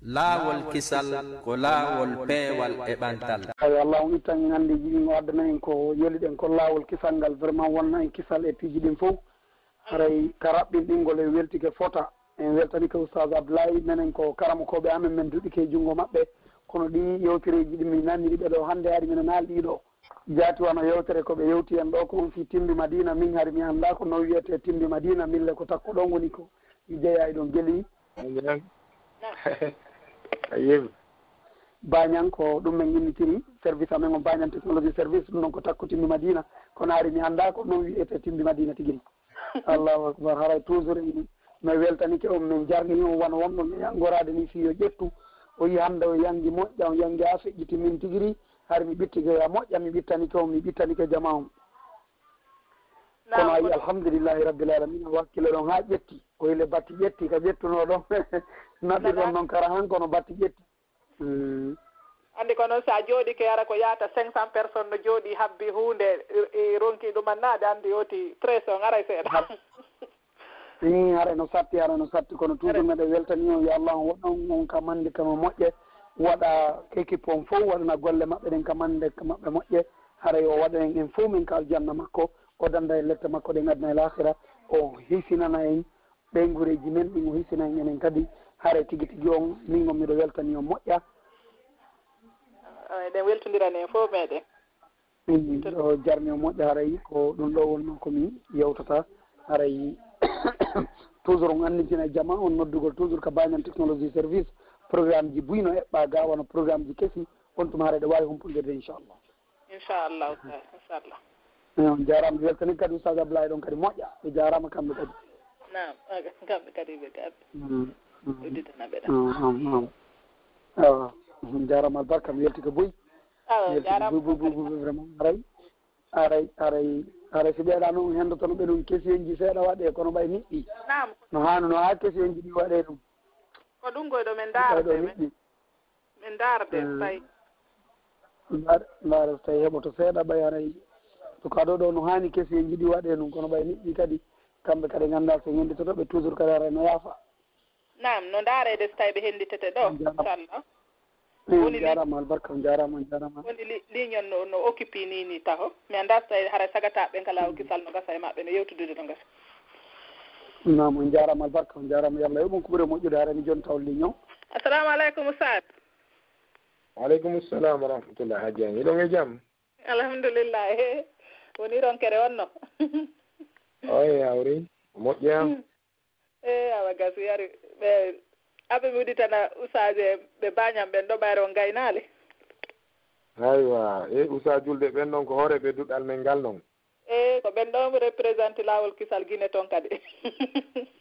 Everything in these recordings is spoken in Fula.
laawol kisal ko laawol peewal e ɓantal. ay Allah on ittan en hannde jiɗi o addana en ko yoliɗen ko laawol kisal ngal vraiment wonna en kisal e piiji ɗin fof haray ka raɓɓin ɗingol e weltike fota en weltani ko oustaz Abdoulaye menen ko karamokoɓe amen men duɗike e junngo maɓɓe kono ɗi yewtereji ɗi min nanni ɗiɓe ɗo hannde hari minen naalɗiɗo jaati wano yewtere koɓe yewti en ɗo ko on fi timbi madina min hari mi annda ko no wiyete timbi madina mille ko takko ɗon woni ko mi jeeya e ɗon geli ayewi bañan ko ɗum men innitiri service amen o bañan technologie service ɗum noon ko takko timbi madina kono hari mi annda ko noon wiyete timbi madina tigiri allahu akbar haray toujours mi weltanike on min jarnini on wona wonɗo mi gorade ni si yo ƴettu o yi hannde o yangi moƴƴa o yangi a feƴƴiti min tigiri har mi ɓittike a moƴƴa mi ɓittanike on mi ɓittanike jama on kono ayi alhamdulillahi rabbil alamina wakkile ɗon ha ƴetti o ile batti ƴetti ka ƴettuno ɗon naɓi ɗon noon kara han kono batti ƴetti andi ko noon sa jooɗi ke ara ko yaata 500 personnes no jooɗi habbi hunde ronki ɗumannade andi yoti 13 on aray seeɗa hara no satti kono toujours meɗe weltani on yo Allah woɗɗon on kam hannde kama moƴƴe waɗa équipe on fof waɗana golle maɓɓe ɗen kam hannde maɓɓe moƴƴe haray o waɗa en fof min ka aljanna makko o danda e lette makko ɗen adna e lahira o hisinana en ɓeygureji men ɗin o hisina en enen kadi haara tigi tigi on min on miɗo weltani on moƴƴa eɗen weltodirani en fof meɗen o jarni o moƴƴa haray ko ɗum ɗo wonno komi yewtata haray toujours on annitina jama on noddugol toujours ko bañan technologie service programme ji buyno eɓɓa ga wona programme ji kesi on tuma haara ɗe wawi humpudirde inchallah inchallah on jarama weltani kadi oustaz Abdoulaye ɗon kadi moƴƴa ɓe jarama kamɓe kadi nam kamɓe kadi ɓe gaɓe udditanaɓe ɗa jarama albarka mi welti ko boyi boyi vraiment aray so ɓeeɗa noon hendotono ɓe ɗum question ji seeɗa waɗe kono ɓay niɗɗi no hano no ha question ji ɗi waɗe ɗum ko ɗum goyɗo min darde min darde tawi ndaara so tawi heɓoto seeɗa ɓay aray to kaɗo ɗo no hani question ji ɗi waɗe ɗum kono ɓay niɗɗi kadi kamɓe kadi ganda so henditotoɓe toujours kadi aray no yaafa nam no daarede so tawi ɓe henditete ɗo inchallah jarama albarka jarama woni lignon no occupé ni taho mi anda so tawi hara sagataɓe kala kisal no gasa e maɓɓe no yewtudude no gasa nam on jarama albarka on jarama yo Allah yoɓon ko ɓuuri moƴƴude harani joni taw lignon assalamu aleykum Oustaz waaleykum salam wa rahmatullah hajjani ɗon e jaam alhamdulillah woni ronkere wonno oye hawri moƴƴam awa gasi ari ɓe aɓe mi udditana usaje ɓe bañam ɓen ɗo ɓayre on gaynaali aywa usa julde ɓen ɗon ko hoore ɓe duɗɗal men ngal noon ko ɓen ɗon représenté lawol kisal Guinée toon kadi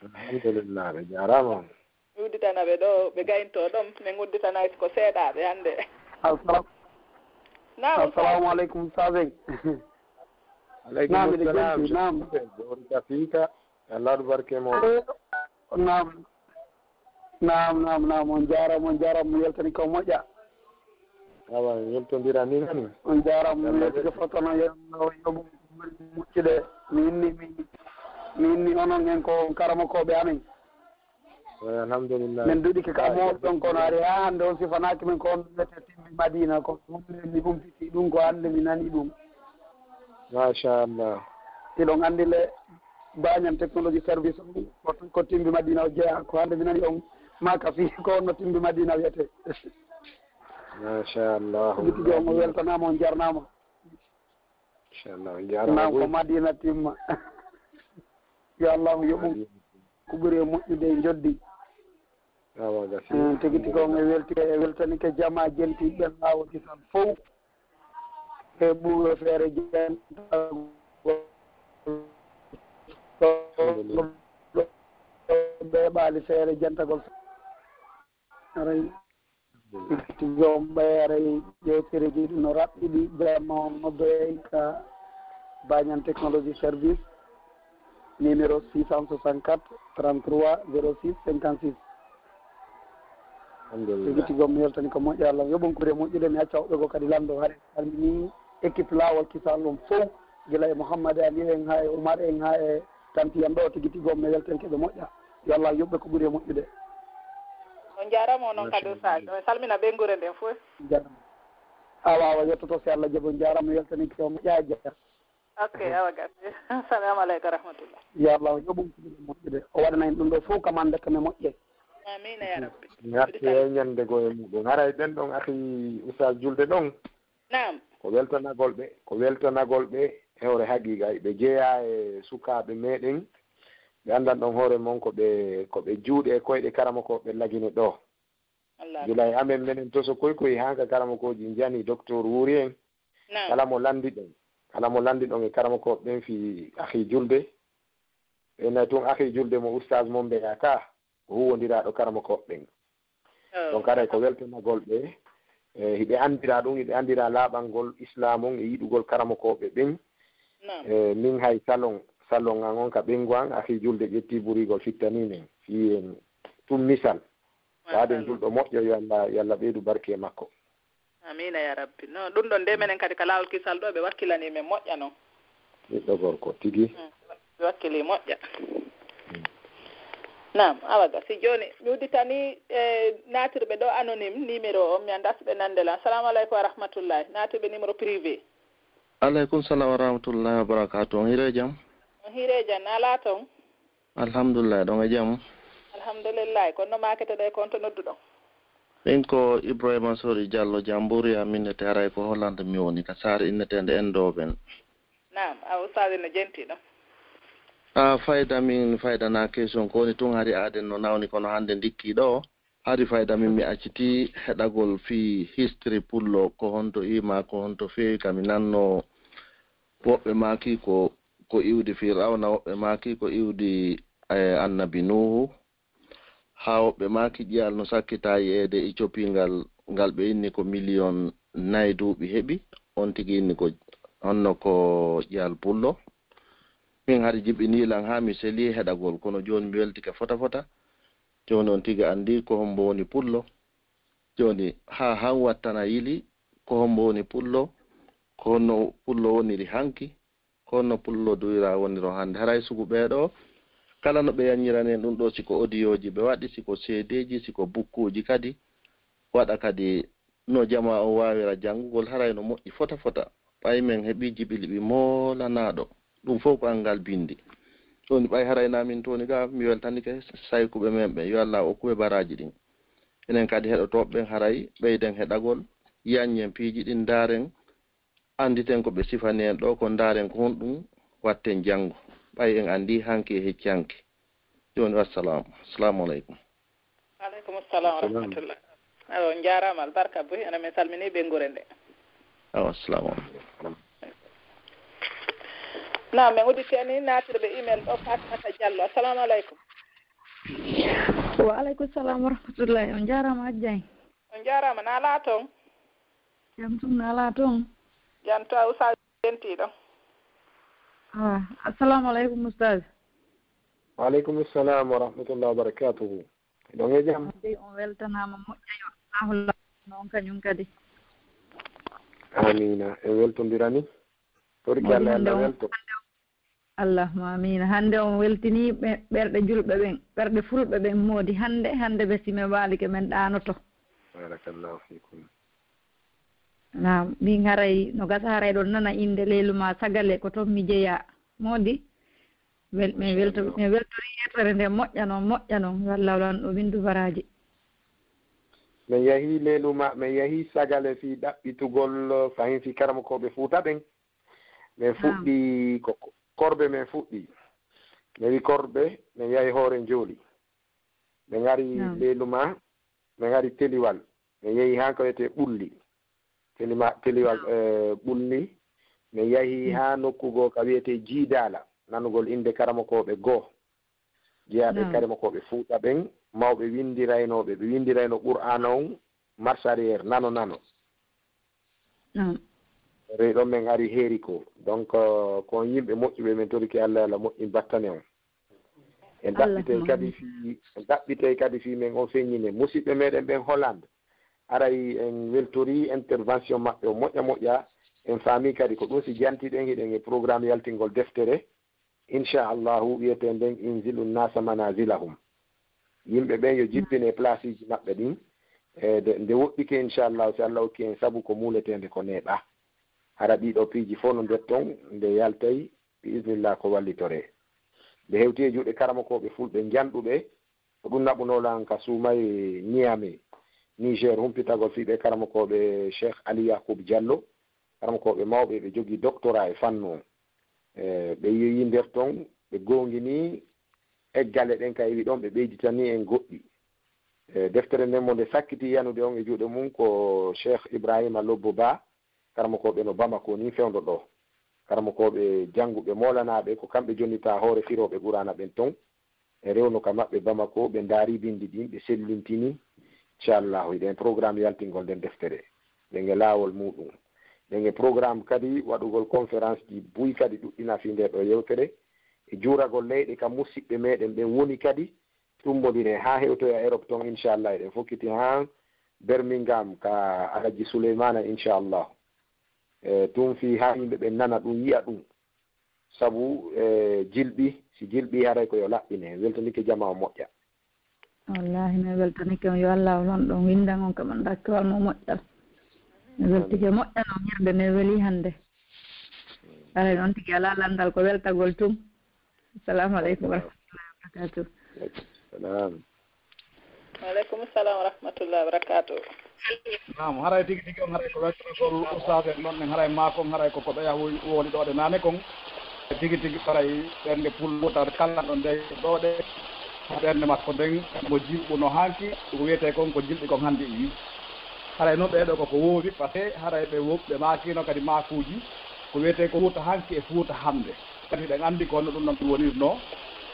alhamdulillah ɓe jarama mi udditana ɓe ɗo ɓe gaynto ɗon min udditana ko seeɗaɓe hannde assalamu aleykum sage aleykum salam jorita fiika allah ɗo barke moon nam on jarama mi weltani ko moƴƴa awa yeltodira ni nani on jarama mi weltike fotono yoɓu muccude mi inni onon en ko karamokoɓe amen alhamdulillah min duɗike ka mawɗon kono ari ha hannde on sifanaki men ko on wiyete timmi madina ko mi humpiti ɗum ko hannde mi nani ɗum machallah iɗon anndi le bañan technologie service ko timbi madina o jeeya ko hannde mi nani on maka fi ko onno timbi madina wiyete machallah tigi on o weltanama on jarnama inchallah on jarama ko madina timma yo allahu yoɓum ko ɓuuri e moƴƴude e joddi awa gasi tigi tigi on e weltanike jama jentiɓe laawol kisal fof e ɓuuro feere jentago ɓeɓaali feere jentagol aray tigi on ɓay aray ƴewtereji ɗi no raɓɓiɗi vraiment on noddoye ka bañan technologie service numéro 664 33 06 56 tigi tigi on mi weltani ko moƴƴo Allah yoɓon kure moƴƴude mi acca hoɓɓe ko kadi lamdo haare salmini équipe laawol kisal on fof gila e Mouhammad Ali en ha e Oumar en ha e tanti en ɗo tigi tigi on mi weltani keɓe moƴƴa yo Allah yoɓɓe ko ɓuuri e moƴƴude jarama onon kadi Oustaz mi salmina ɓe ngure nden fof awa yettoto si Allah jabo jarama weltani ko ƴaaja ok awa gasi assalamu aleykum rahmatullah ya Allah yoɓum moƴƴude o waɗana en ɗum ɗo fof kamande kame moƴƴe amina ya rabbi ngatti e ñande goye muɗum haray ɗen ɗon akhi Oustaz julde ɗon nam ko weltanagol ɓe hewre haqiqa ɓe jeeya e sukaɓe meɗen ɓe andan ɗon hoore mon ko ɓe juuɗe e koyɗe karama ko ɓe lagine ɗo gila e amen menen to so koykoye hanka karama koji jani docteur wuuri en kala mo landi ɗon e karama ko ɓen fi akhi julde ena tun akhi julde mo Oustaz mon mbeya ka ko huwodiraɗo karama ko ɓen donc aɗa ko weltanagol ɓe hiɓe andira ɗum hiɓe andira laaɓalngol islam on e yiɗugol karama koɓe ɓen min hay salon an on ka ɓengu an akhi julde ƴetti ɓurigol fittani men fi en tum misal waɗen julɗo moƴƴo yo Allah ɓeydu barke e makko amina ya rabbi no ɗum ɗon nde menen kadi ka laawol kisal ɗo ɓe wakkilani men moƴƴa noon ɓiɗɗo gorko tigi ɓe wakkili moƴƴa nam awaga si joni mi udditani natirɓe ɗo anonyme numéro o mi anda so ɓe nandela assalamu aleykum wa rahmatullahi natirɓe numéro privé aleykum salam wa rahmatullahi wa barakatuh on hiire jam ala toon alhamdulillah ɗon e jam alhamdulillahi kono no makete ɗo e konto nodduɗon ɗin ko Ibrahima Sori Diallo Jambouri aminnete haray ko Hollande mi woni ka saare innetende Endoɓen nam a ustadi no jentiɗo fayda na question ko woni tun hari aden no nawni kono hande ndikki ɗo hari fayda min mi acciti heɗagol fi history pullo ko honto ima ko honto fewi kami nanno woɓɓe maki ko iwdi Firawna woɓɓe maki ko iwdi annabi Nuhu ha woɓɓe maki ƴiyal no sakkita yeede Ethiopie ngal ɓe inni ko million 4 duuɓi heɓi on tigi inni ko honno ko ƴiyal pullo min hari jiɓinilan ha mi seli heɗagol kono joni mi weltike fota joni on tiga andi ko hombo woni pullo joni ha han wattana yili ko hombo woni pullo ko honno pullo woniri hanki ko honno pullo duyra woniro hande haray sugu ɓeɗo kala no ɓe yanñiranen ɗum ɗo siko audioji ɓe waɗi siko seedeji siko bukkuji kadi waɗa kadi no jama o wawira janngugol haray no moƴƴi fota ɓay men heɓi jiɓiliɓi molanaɗo ɗum fof ko angal bindi joni ɓay haraynamin toni ga mi weltanike saykuɓe men ɓe yo Allah okkuɓe baraji ɗin enen kadi heɗotoɓɓen haray ɓeyden heɗagol yanñen piiji ɗin daren anditen ko ɓe sifani en ɗo ko daren ko honɗum watten janngo ɓay en andi hanki e heccanki joni wassalamu assalamu aleykum aleykum assalam wa rahmatullah on jarama albarka boy ana min salmini ɓe ngure nde assalamu aleykum nam min udditeni natirɓe email ɗo Fatimata Diallo assalamu aleykum wa aleykum salam wa rahmatullahi on jarama Adjay on jarama na ala toon jam tum na ala toon jam to Oustaz jentiɗo assalamu aleykum Oustaz waaleykum salam wa rahmatullahi wa barakatuhu ɗon e jam on weltanama moƴƴa yo Allah noon kañum kadi amina e weltodirani torki Allah Allah welto allahuma amina hande on weltini ɓerɗe julɓe ɓen ɓerɗe fulɓe ɓen moodi hande ɓe sime waalike men ɗanoto barakallahu fikum na min haray no gasa haray ɗon nana inde leyluma sagale ko toon mi jeeya moodi mi weltori yetere nde moƴƴa noon wallawlan ɗo windu baraji min yahi leyluma min yahi sagale fi ɗaɓɓitugol fahin fi karama koɓe Fuuta ɓen min fuɗɗi korbe men fuɗɗi mi wi korbe min yahi hoore njooli min ngari leyluma min ngari teliwal min yehi han ko wiyete ɓulli teliwal ɓulli min yahi ha nokkugo ka wiyete jiidala nanugol inde karamokoɓe goo jeeyaɓe karamokoɓe Fuuta ɓen mawɓe windiraynoɓe ɓe windirayno Qur'ana on marche arriére nano reyɗon men ari heeri ko donc kon yimɓe moƴƴuɓe men toriki Allah moƴƴi battane on en ɗaɓɓitey kadi fi men on feññine musidɓe meɗen ɓen Hollande aray en weltori intervention maɓɓe o moƴƴa en faami kadi ko ɗum si jantiɗen hiɗen e programme yaltingol deftere inchallahu wiyete nden inzilu nasa manazilahum yimɓe ɓen yo jippine place uji maɓɓe ɗin nde woɗɗike inchallahu si Allah hokki en sabu ko muuletende ko neeɓa hara ɗiɗo piiji fof no nder toon nde yaltay bi isnillah ko wallitore nde hewti e juuɗe karamokoɓe fulɓe janɗuɓe ko ɗum naɓunolan ka suumay Niamey Niger humpitagol fiɓe karamokoɓe Cheikh Ali Yacoub Diallo karamokoɓe mawɓe ɓe jogii doctorat e fannu ɓe yeeyi nder toon ɓe gongini eggale ɗen ka wi ɗon ɓe ɓeyditani en goɗɗi deftere nden mo nde sakkiti yanude on e juuɗe mum ko Cheikh Ibrahima Lobbo Ba karamokoɓe no Bamako ni fewndo ɗo karamokoɓe jannguɓe molanaɓe ko kamɓe jonnita hoore firoɓe Qur'ana ɓen ton e rewno ka maɓɓe Bamako ɓe ndaari bindi ɗin ɓe sellintini inchallahu iɗen programme yaltingol nden deftere ɗen laawol muɗum ɗen programme kadi waɗugol conférence ji buy kadi ɗuɗɗina fi nde ɗo yewtere e juuragol leyɗe kam musidɓe meɗen ɓen woni kadi ɗumbodire ha hewtoya Europe ton inchallah eɗen fokkiti ha Birmingham ka Alaji Souleymana inchallah tum fi ha yimɓe ɓen nana ɗum yiya ɗum sabu jilɓi si jilɓi haray ko yo laɓɓine weltanike jama o moƴƴa wallahi mi weltanike on yo Allah lon ɗon windan on kam dakkewal mo moƴƴal mi weltike moƴƴan on hirde mi weli hannde aray noon tigi ala landal ko weltagol tum assalamu aleykum wa rahmatullahi wa barakatuh salam waaleykum salam wa rahmatullahi wa barakatuh naam haray tigi tigi on haray ko weltagol ustade en noon en haray maako haray koko ɗoya woni ɗo ɗe nane kon tigi tigi haray ɓernde pulwota kala ɗo nde ɗo ɗe ɓernde makko nden mo jilɓu no hanki ko wiyete kon ko jilɓi kon hannde wi haray noon ɓeeɗo koko woowi par ce que haray ɓe maakino kadi maakuuji ko wiyete ko fuuta hanki e fuuta hamde kadi ɗen anndi ko no ɗum noon ɗum wonirno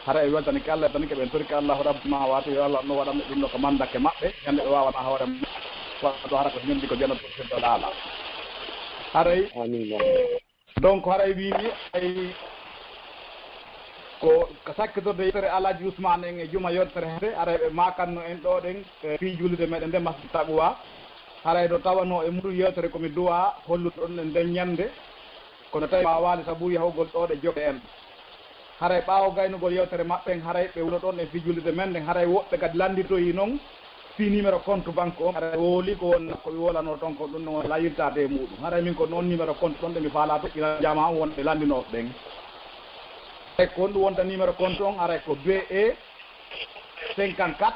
hara e weltanike Allah tanike ɓen toriki Allahu rabbuma wata yo Allah no waɗanɓe ɗum ɗo ko mandake maɓɓe ñande ɓe wawana hoore waɗo hara ko ñandi ko janoto seddo laala haray donc haray wimi ay ko sakkitorde yettere Alaji Ousmane en e juma yottere hede aray ɓe makanno en ɗo ɗen fii julde meɗen nde masdi taɓuwa haray ɗo tawano e muɗum yewtere komi duwa hollude ɗon e nden ñande kono tawi ma waali sabu yahugol ɗo ɗe joge en haray ɓaawo gaynugol yewtere maɓɓen haray ɓe wuno ɗon e fijulide men ɗen haray woɓɓe kadi landitoyi noon fi numéro compte banque o haray wooli ko won koɓe wolano toon ko ɗum no layirtade e muɗum haray min ko noon numéro compte ɗon ɗe mi faala toƴƴina jama on wonɓe landinoɓe ɓen ay ko ɗum wonta numéro compte on aray ko BE 54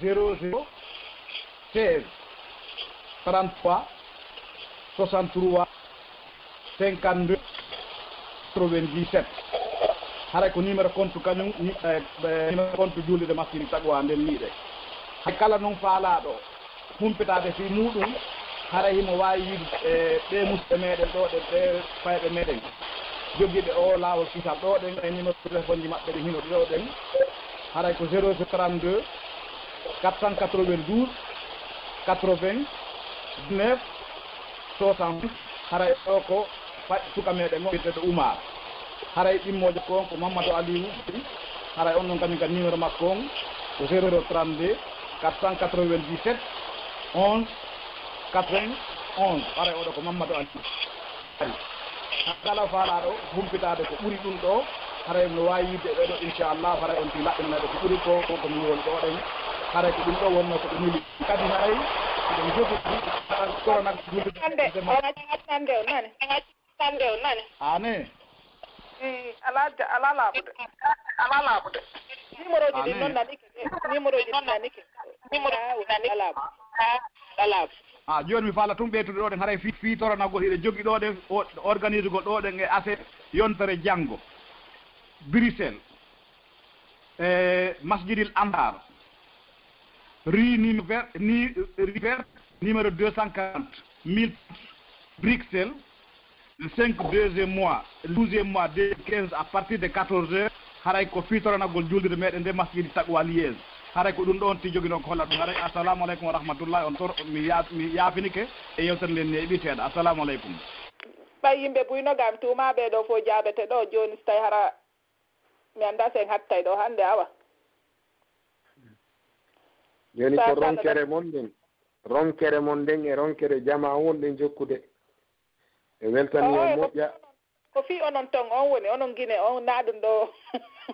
00 16 33 63 52 97 haray ko numéro compte kañum numéro compte julde machine tagwa nden niɗe hay kala noon faalaɗo humpitade fi muɗum haray himo wawi yiide ɓe musɓe meɗen ɗo ɗe ɓe fayɓe meɗen joguiɓe o lawol kisal ɗo ɗen e numéro téléphone ji maɓɓe ɗe hino ɗo ɗen haray ko 032 492 80 19 60 haray ɗo ko suka meɗen o wiyteɗo Oumar haray ɗimmojo ko on ko Mamadou Aliou haray on noon kañum kadi numéro makko on ko 032 497 11 91 haray oɗo ko Mamadou Aliou kala faalaɗo humpitade ko ɓuuri ɗum ɗo haray no wawi yidde ɓeɗo inchallah haray on ti laɓɓinaɗe ko ɓuuri ko komi woni ɗo ɗen haray ko ɗum ɗo wonno ko ɗum huli kadi haray ɗum jogi corona ande o nani ane ala laaɓude numéro ji ɗi noon nanike laaɓu joni mi faala tum ɓeytude ɗo ɗen haray fi toranagol hiɗe jogui ɗo ɗen organise gol ɗo ɗen e assez yontere janggo Bruxelles masjidil Ansar rue numéro 240 1000 Bruxelles le 5 12e mois 2015 à partir de 14h haray ko fitoranagol julde meɗen nde masjidi Taqwa Liège haray ko ɗum ɗo on ti jogui noon ko holla ɗum haray assalamu aleykum wa rahmatullahi on tor mi yaafinike e yewtere nden ne ɓiteɗo assalamu aleykum ɓay yimɓe buynogam tumaɓe ɗo fo jaabete ɗo joni so tawi hara mi anda sen hattay ɗo hande awa joni ko ronkere mon nden e ronkere jama wonɗen jokkude e weltani o moƴƴa ko fi onon ton on woni onon gine on naɗum ɗo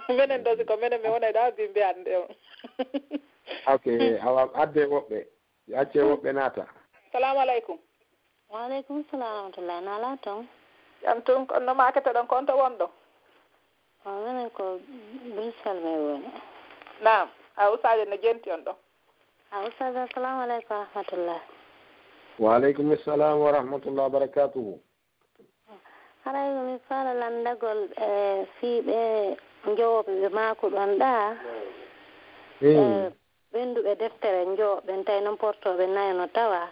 minen ɗo siko minen mi wona ɗa bimbi ande on ok awa adde woɓɓe acce woɓɓe naata. salamu aleykum. waaleykum salam rahmatullah nala ton jam tun konno makete ɗon konto wonɗo minen ko Bruxelles me woni. nam a usaji no jenti on ɗo a ustad assalamu aleykum wa rahmatullah. waaleykum salam wa rahmatullah wa barakatuhu. haray mi faala landagol fiiɓe jooɓe ɓe maako ɗon ɗa ɓennduɓe deftere njooɓen tawi noon portoɓe nayo no tawa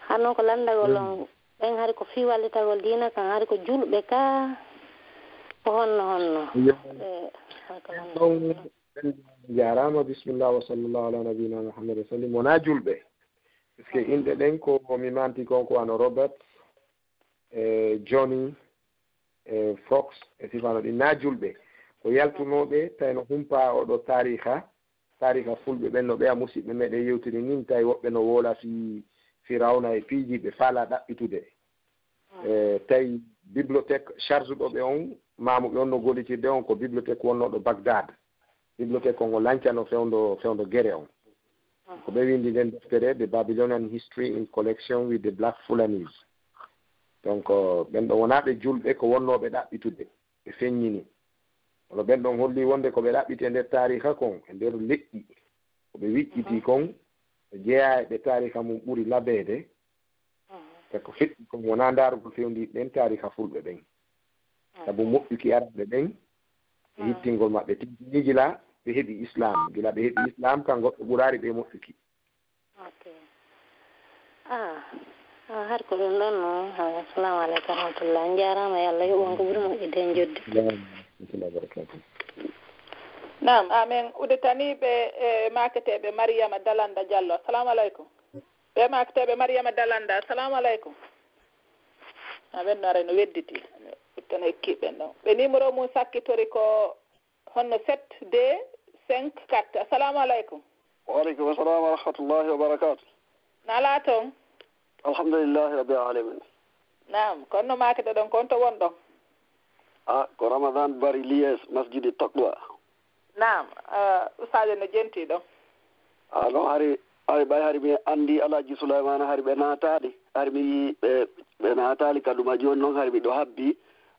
hanno ko landagol on ɓen hari ko fii wallitagol diina kan hari ko julɓe ka ko honno jarama bisimillah wa sallllahu ala nabina mouhammad wa sallim wona julɓe par ce que inɗe ɗen ko mi manti kon ko wano Robert Johnny Fox e sifano ɗi na julɓe ko yaltunoɓe tawi no humpa oɗo tariha fulɓe ɓen no ɓeya musidɓe meɗen yewtiri nin tawi woɓɓe no wola fi firawna e piiji ɓe faala ɗaɓɓitude tawi bibliothèque charge ɗoɓe on mamuɓe on no gollitirde on ko bibliothèque wonnoɗo Bagdad bibliothèque on o lancano fewndo guere on ko ɓe windi nden deftere the Babylonian history in collection with the black Fulanese donc ɓen ɗo wonaɓe julɓe ko wonnoɓe ɗaɓɓitude ɓe feññini ono ɓen ɗon holli wonde ko ɓe ɗaɓɓiti e nder tariha kon e nder leƴƴi ko ɓe wiƴƴiti kon jeeya e ɓe tariha mum ɓuri labeede ko feƴƴi kon wona ndaarugol fewndiɗ ɗen tariha fulɓe ɓen sabu moƴƴuki araɓe ɓen e hittingol maɓɓe tijjini gila ɓe heɓi islam gila ɓe heɓi islam kan goɗɗo ɓuraari ɓe moƴƴuki har ko ɗum ɗon noon assalamu aleykum rahmatullah jarama e Allah yoɓon ko ɓuri moƴƴude en joddi nam amin uditaniɓe e maketeɓe Mariama Dalanda Diallo assalamu aleykum ɓe maketeɓe Mariama Dalanda assalamu aleykum aɓen no ara no wedditi uttana hekkiɓen ɗon ɓe numéro mum sakkitori ko honno 7-2-5-4 assalamu aleykum. waaleykum assalam wa rahmatullahi wa barakatuh. nala toon alhamdulillahi rabbil alamin. nam konno makete ɗon konto won ɗon ko Ramadan Bari Lies masjidi Taqwa. nam usaje no jenti ɗon non hari ɓay hari mi andi Alaji Souleymane hari ɓe naataɗi hari mi yi ɓe naatali kaduma joni noon hari miɗo habbi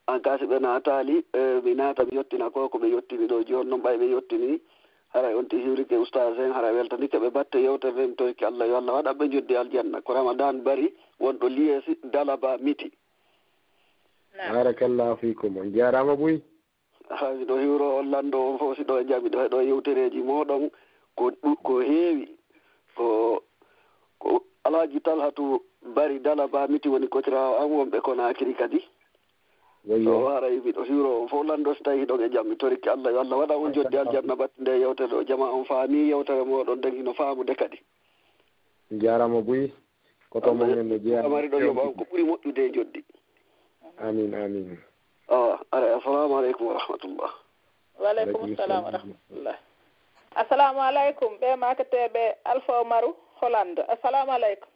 an kasi ɓe naatali mi naata mi yettina ko ɓe yettimi ɗo joni noon ɓay ɓe yettini haray on tihirike oustage en haray weltanike ɓe batte yewtere ɓe mi toyki Allah yo Allah waɗa ɓe joddi aljanna ko Ramadan Bari wonɗo Liesi Dalaba Miti. barakallahu fikum on jarama Boy. miɗo hiwro on lando on fof si ɗo e jaami ɗo heɗo yewtereji moɗon ko heewi ko Alaji Talhatu Bari Dalaba Miti woni kocirawo an wonɓe Konakiri kadi so haray miɗo hiwro on fof lando so tawi ɗon e jaam mi toriki Allah yo Allah waɗa on joddi aljanna batte nde yewtere ɗo jama on faami yewtere moɗon dagi no faamude kadi jarama Boy koto momen no jeeyamari ɗo yoɓa on ko ɓuri moƴƴude e joddi amin ara assalamu aleykum wa rahmatullah. waaleykum salam wa rahmatullah. assalamu aleykum ɓe maketeɓe Alpha Omaru Hollande assalamu aleykum.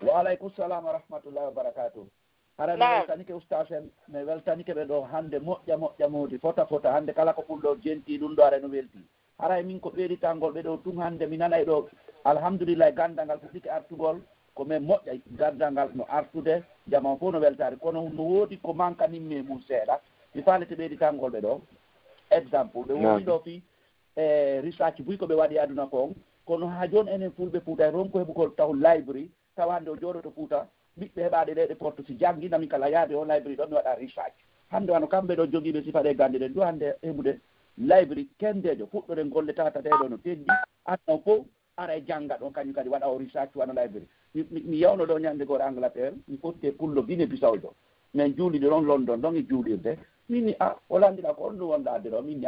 waaleykum salam wa rahmatullah wa barakatuh. hara mi weltanike oustage en mi weltanike ɓe ɗo hannde moƴƴa moodi fota hannde kala ko ɓulɗo jenti ɗum ɗo are no welti haray min ko ɓeeɗitangol ɓe ɗo tun hannde mi nanay ɗo alhamdulillah gandal ngal fuɗɗike artugol ko min moƴƴa gandal ngal no artude jamon fof no weltare kono no woodi ko mankaninmi mum seeɗa mi faalete ɓeeɗitangol ɓe ɗo exemple ɓe woni ɗo fi e research buy ko ɓe waɗi aduna kon kono ha joni enen fulɓe Fouta e ronko heɓugol taw library tawa hannde o jooɗoto Fouta ɓiɓɓe heɓaɗe ɗe porte si jangguinami kala yaade o library ɗon mi waɗa research hannde wano kamɓe ɗo jogiiɓe sifaɗe gande ɗen ɗo hannde heɓude library kendejo fuɗɗore golle tata ɗeɗo no teddi adno fof ara e jangga ɗon kañum kadi waɗa o research wano library mi yawno ɗo ñande goto Angleterre mi fotti pullo Guinée Bissau ɗo min juuliɗe ɗon London ɗon e juulirde minni o lanndira ko on ɗum wonɗa adde ɗo min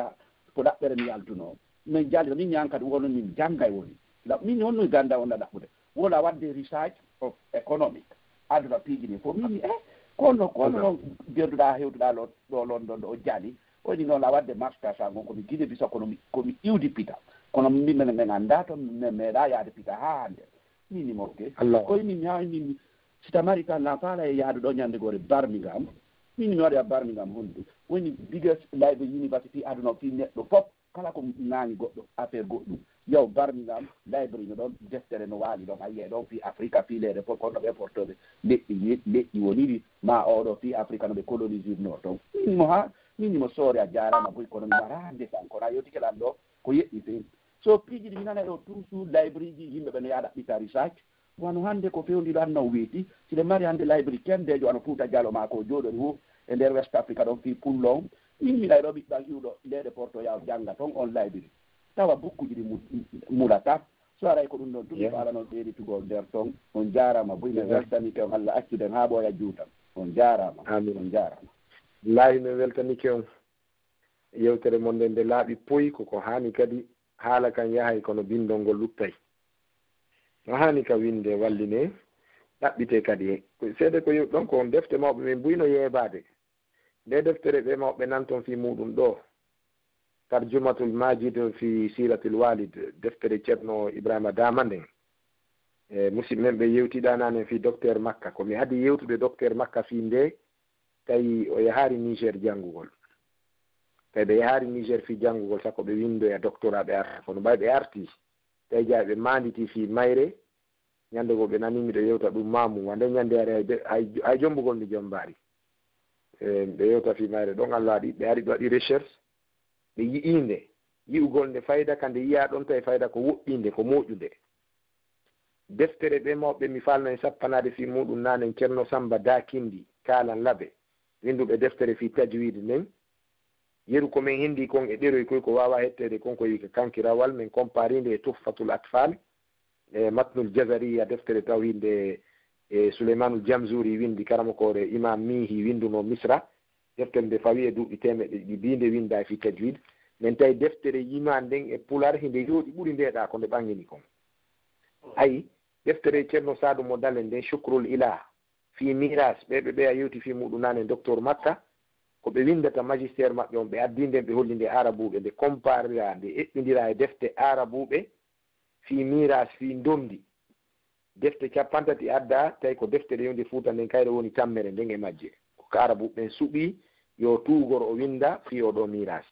ko ɗaɓɓere mi yaltuno min jaaliro min ñan kadi wono min jangga e woni min honno ganda wonɗa ɗaɓɓude wola wadde research of économique aduna piijini fof minni kono noon gerduɗa hewtuɗa ɗo London ɗo o jaali woni noon la wadde master sa gon komi Guinée Bissau komi iwdi pita kono min men annda toon min meeɗa yaade pita ha hannde mini mokke koye min ñawi min si tamari tan la faala e yaade ɗo ñande gore Birmingham min mi waɗi a Birmingham hondu woni biggest library university aduna fi neɗɗo fof kala ko naani goɗɗo affaire goɗɗum yow Birmingham library no ɗon deftere no waali ɗon a yiye ɗon fi afrique fi leede fof konɗo ɓe portoɓe leƴƴi woniɗi ma oɗo fi afrique no ɓe colonisir no toon minimo soore a jarama boy kono mi warande tan kono a yewtikeɗan ɗo ko yeƴƴi feewi so piiji ɗi mi nana ɗo toujours library ji yimɓe ɓe no yaɗa ɓita research wano hannde ko fewndi ɗan no weeti siɗe mari hannde library kendejo ano Fuuta Dialo ma ko jooɗori fof e nder west africa ɗon fi pullon min miɗa ɗo ɓiɗɗa hiwɗo leɗe porto yaw jannga toon on library tawa bukkuji ɗi mulata so aray ko ɗum ɗon tumi faala noon ɓeeritugol nder toon on jarama boy mi weltanike on Allah accuden haa ɓooya juutan on jarama amin on jarama laahi mi weltanike on yewtere mon nde nde laaɓi poyi koko haani kadi haala kan yahay kono bindol ngol luttay no haani ka winde walline ɗaɓɓite kadi seede ko ɗon ko defte mawɓe min mbuyno yeebaade nde deftere ɓe mawɓe nan toon fi muɗum ɗo tarjumatul majid fi siratul walid deftere ceerno Ibrahima Dama nden e musidɓe men ɓe yewtiɗananen fi docteur Makka ko mi hadi yewtude docteur Makka fi nde tawi o yahaari Niger janngugol tawi ɓe yahaari Niger fi janngugol sakko ɓe windoya doctorat ɓe arta kono ɓay ɓe arti tawi jaa ɓe manditi fi mayre ñande go ɓe nani miɗo yewta ɗum mamum wande ñande ari hay jombugol ni jombaari ɓe yewta fi mayre ɗon Allah waɗi ɓe ari ɓe waɗi recherche ɓe yi'inde yi'ugol nde fayda kande yiya ɗon tawi fayda ko woɗɗinde ko moƴude deftere ɓe mawɓe mi falno en sappanade fi muɗum nanen ceerno Samba Dakindi kalan laɓe winduɓe deftere fi tajwide nden yeru komin hindi kon e ɗeroy koy ko wawa hettede kon ko yika kankirawal min comparinde e tuhfatul atfal e matnul jazariya deftere tawinde e Souleimanul Jamzouri windi karamokore imam mihi winduno Misra deftere nde fawi e duuɓi temeɗe ɗi binde winda fi tajwid min tawi deftere yima nden e pular hinde yooɗi ɓuuri ndeɗa ko nde ɓangini kon ayi deftere ceerno Sadou mo Dale nden Shukrul Ilah fi miras ɓeɓe ɓe a yewti fi muɗum nane docteur Makka ko ɓe windata magistére maɓɓe on ɓe addi nden ɓe holli nde arabuɓe nde comparera nde eɓɓidira e defte arabuɓe fi miras fi ndondi defte capantati adda tawi ko deftere yonde Fuuta nden kayre woni tammere nden e majje ko arabuɓe suuɓi yo tuugoro o winda fi oɗo miras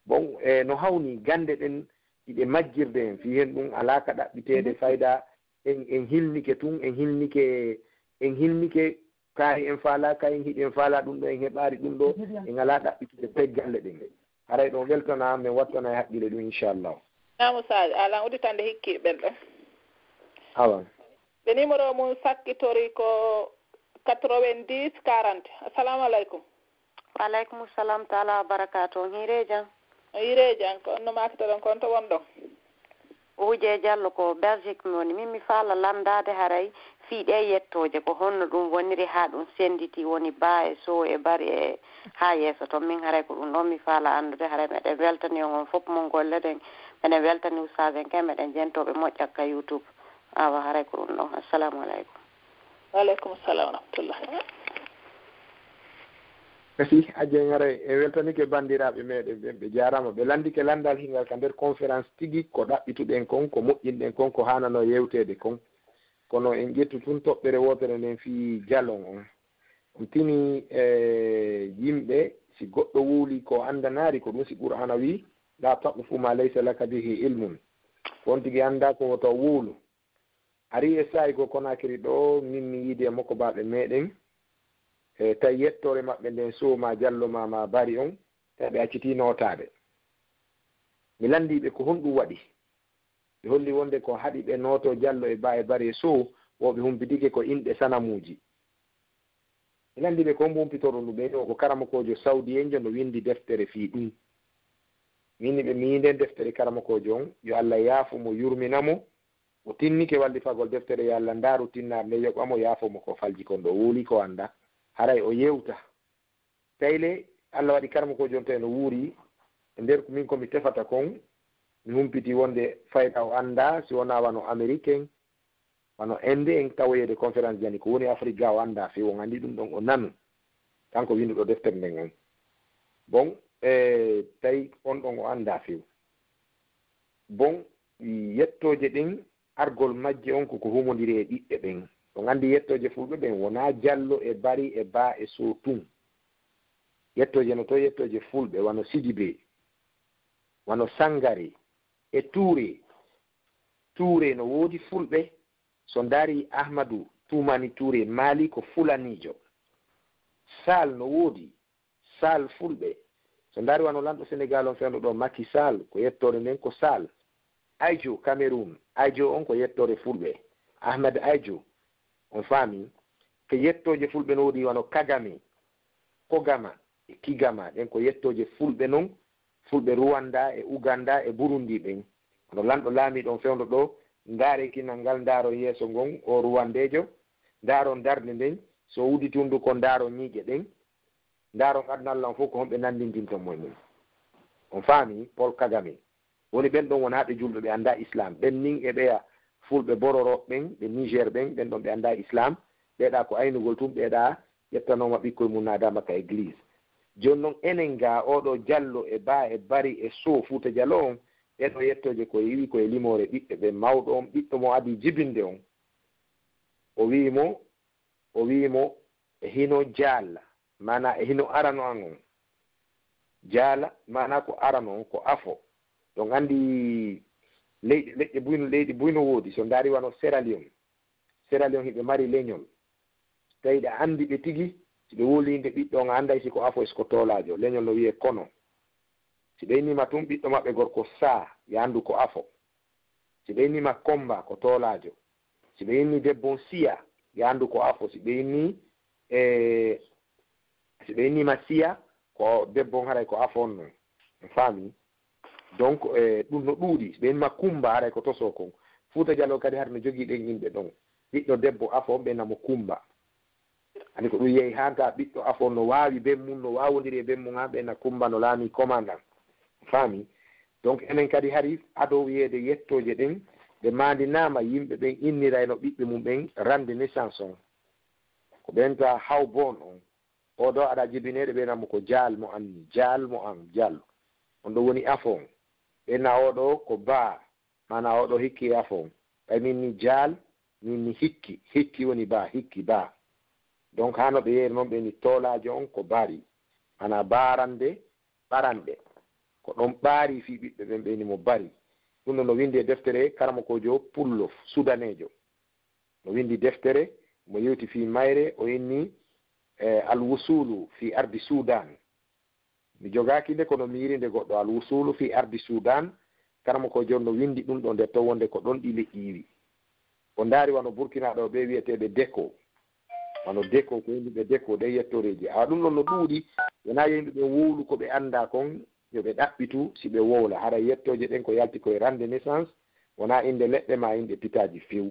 bon no hawni gande ɗen ɗiɗe majjirde en fi hen ɗum alaka ɗaɓɓitede fayda en hilnike tun en hilnike kaari en faala kayen hiɗi en faala ɗum ɗo en heɓaari ɗum ɗo en alaa ɗaɓɓitude peggalle ɗen haray ɗon weltana min wattana e haqqille ɗum inchallahu namu Sadio alan uditande hikkiɓen ɗon awan ɓe numéro mum sakkitori ko 90 40 assalamu aleykum waaleykum salam taala wa barakatu on hiire jan ko onno makata ɗon kon to won ɗon Uuje Diallo ko Belgique mi woni min mi faala lamdade haray fiiɗe yettoje ko honno ɗum woniri haa ɗum senditi woni baa e sow e bari e haa yeeso toon min haray ko ɗum ɗon mi faala anndude haray meɗen weltani on fof mo golleɗen meɗen weltani ustage en kay meɗen jentoɓe moƴƴat ka YouTube awa haray ko ɗum ɗon assalamu aleykum waaleykum salam wa rahmatullah kasi ajen haray e weltanike bandiraɓe meɗen ɓe jarama ɓe landike landal hingal ka nder conférence tigui ko ɗaɓɓituɗen kon ko moƴƴinɗen kon ko hanano yewtede kon kono en ƴettu tun toɓɓere wotere nden fi jalon on tini yimɓe si goɗɗo wuuli ko andanari ko ɗum si qur'ana wi la taqfu ma laysa laka bihi ilmun on tigui anda ko to wuulu ari e sayi ko Konakiri ɗo min mi yiide makko baɓe meɗen e tawi yettore maɓɓe nden sooma Diallo ma bari on tawi ɓe acciti notade mi landiɓe ko honɗum waɗi ɓe holli wonde ko haɗi ɓe noto Diallo e ba e bari e sow woɓe humpitike ko inɗe sanamuji mi landiɓe ko humpitoro ndu ɓe o ko karamakojo Saudi en jo no windi deftere fi ɗum minni ɓe miinden deftere karamakojo on yo Allah yaafumo yurminamo o tinnike wallifagol deftere yo Allah ndaaru tinnar nde yoɓamo yaafomo ko falji kon ɗo wuuli ko anda haray o yewta tayle Allah waɗi karamakojo on tawi no wuuri e nder min komi tefata kon mi humpiti wonde fayda o anda si wona wano américain wano inde en tawoyede conférence jani ko woni Afrique ga o anda fewi o andi ɗum ɗon o nanu kanko winduɗo deftere nden on bon tawi on ɗon o anda fewi bon yettoje ɗen argol majje on koko humodiri e ɓiɓɓe ɓen ɗon anndi yettoje fulɓe ɓen wona jallo e bari e ba e sotun yettoje no to yettoje fulɓe wano sidibe wano sangare e tuure no woodi fulɓe so ndaari ahmadou tumani touré maali ko fulanijo sal no woodi sal fulɓe so ndaari wano lanɗo sénégal on fewno ɗo Macky Sall ko yettore nden ko sal Aïdjo Cameroun Aïdjo on ko yettore fulɓe Ahmed Aïdjo on faami ko yettoje fulɓe no woodi wano Kagame Kogama e Kigama ɗen ko yettoje fulɓe noon fulɓe Rwanda e Uganda e Burundi ɓen ono lanɗo laamiɗo on fewno ɗo ndaare kinal ngal ndaaro yeeso ngon o Rwandejo ndaaro darde nden so wudi tundu ko ndaaro ñiiƴe ɗen ndaaro adnallah fof ko honɓe nanndindinto mumen on faami Paul Kagame woni ɓen ɗon wonaaɓe julɓe ɓe annda islam ɓen nin e ɓeya fulɓe bororoɓe ɓen ɓe Niger ɓen ɓen ɗon ɓe annda islam ɓeeɗa ko aynugol tun ɓeeɗa ƴettanoma ɓikkoye mum naadama ka église jooni noon enen ga oɗo jallo e ba e bari e soo Fuuta Jallo on ɓeɗo yettoje ko yiwi koye limore ɓiɓɓe ɓe mawɗo on ɓiɗɗo mo adi jibinde on o wiimo e hino jaalla mana e hino arano an on jaala mana ko arano on ko afo ɗon andi leyɗi buyno woodi so ndaari wano Sierra Leone hiɓe mari leñol tawi ɗe andi ɓe tigi si ɓe wolinde ɓiɗɗo on anday siko afo esko toolajo leñol no wiye kono si ɓe innima tun ɓiɗɗo maɓɓe gorko Saa ya andu ko afo si ɓe innima Komba ko toolajo si ɓe inni debbon Siya ya andu ko afo si ɓe innima Siya ko debbon haray ko afo on noon en faami donc ɗum no ɗuuɗi si ɓe innima Kumba haray ko toso kon Fuuta Jallo kadi har no jogii ɗen yimɓe ɗon ɓiɗɗo debbo afo on ɓenamo Kumba ani ko ɗum yehi hanta ɓiɗɗo afo no waawi ben mum no waawodiri e ben mum ha ɓenna Kumba no laami commandant faami donc enen kadi hari ado wiyeede yettoje ɗen ɓe mandinama yimɓe ɓen innirayno ɓiɓɓe mum ɓen rande naissance on ko ɓenta haw bon on oɗo aɗa jibineɗe ɓenamo ko jaal mo anni jaal mo an diallo on ɗo woni afo on ɓenna oɗo ko baa mana oɗo hikki e afo on ɓay min ni jaal min ni hikki woni baa hikki baa donc hano ɓe yeeri noon ɓeni toolajo on ko bari mana barande ɓaranɗe ko ɗon ɓaari fi ɓiɓɓe ɓen ɓeni mo bari ɗum ɗo no windi e deftere karamakojo Pullo sudanejo no windi deftere mo yewti fi mayre o inni alwusulu fi ardi Sudan mi jogaki nde kono miiri nde goɗɗo alwusulu fi ardi Sudan karamakojo no windi ɗum ɗo nde to wonde ko ɗon ɗile ƴiiwi o ndaari wano Burkina ɗo ɓe wiyeteɓe deko wano deko ko yimɓe deko ɗe yettoreji awa ɗum ɗon no ɗuuɗi wona yimɓe ɓe wowlu ko ɓe annda kon yo ɓe ɗaɓɓitu si ɓe wowla hara yettoje ɗen ko yalti koye rande naissance wona inde leɗɗe ma inde pitaji few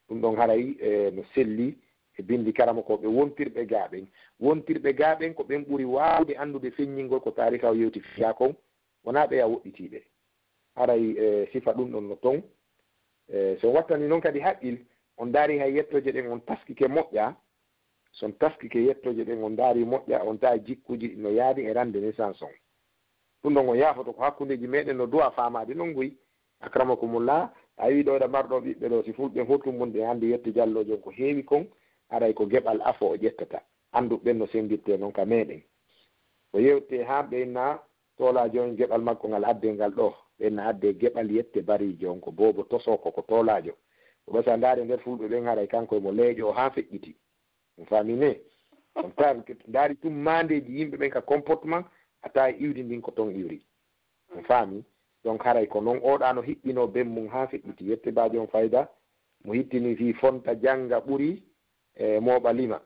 ɗum ɗon haray no selli e bindi karama ko ɓe wontirɓe gaaɓen ko ɓen ɓuri waawde anndude feññingol ko tarika o yewti fiya kon wona ɓeya woɗɗitiɓe haray sifa ɗum ɗon no ton so wattani noon kadi haqqil on daari hay yettoje ɗen on taskike moƴƴa son taskike yettoje ɗen on daari moƴƴa on tawi jikkuji no yaadi e rande naissance on ɗum ɗon on yaafoto ko hakkundeji meɗen no duwa famade noon goyi akramakumullah a wi ɗo ɗa marɗo ɓiɓɓe ɗo si fulɓe hottumunde hannde yetti jallojo ko heewi kon aray ko geɓal afo o ƴettata annduɓen no senditte noon ka meɗen ko yewte ha ɓenna toolajo on geɓal makko ngal adde ngal ɗo ɓenna adde geɓal yette barijo on ko bobo tosoko ko toolajo ko ɓasa ndaare nder fulɓe ɓen haray kanko emo leeƴo o ha feƴƴiti on famine on tawi ndaari tum mandeji yimɓe ɓen ka comportement a tawi iwdi ndin ko toon iwri on faami donc haray ko noon oɗa no hiɓɓino ben mum ha feƴƴiti yette mbaji on fayda mo hittini fi fonta jangga ɓuuri e mooɓa lima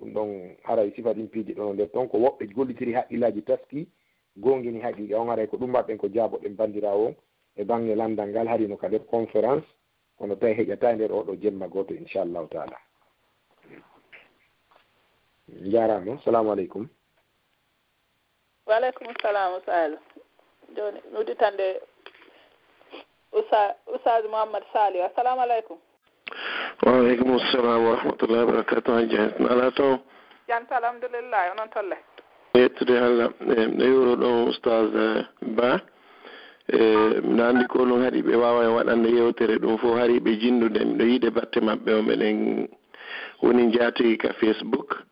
ɗum ɗon haray sifa ɗin piiji ɗon nder toon ko woɓɓe gollitiri haqqillaji taski gongini haqiqa on haray ko ɗum mbaɗɗen ko jaaboɗen bandirawo on e bangge landal ngal harino ka nder conférence kono tawi heƴata nder oɗo jemma goto inchallahu taala jarama salamu aleykum waleykum salam usaylo joni nudditande Oustaz Mouhammad Saliou assalamu aleykum waaleykum salam wa rahmatullahi wa barakatuh ha jant ala toon jant alhamdulillah onon tolle yettude Allah no yuro ɗon Oustaz Ba mi andi ko ɗum haɗi ɓe wawa e waɗande yewtere ɗum fof hari ɓe jindude miɗo yiide batte maɓɓe o meɗen woni jaati ka Facebook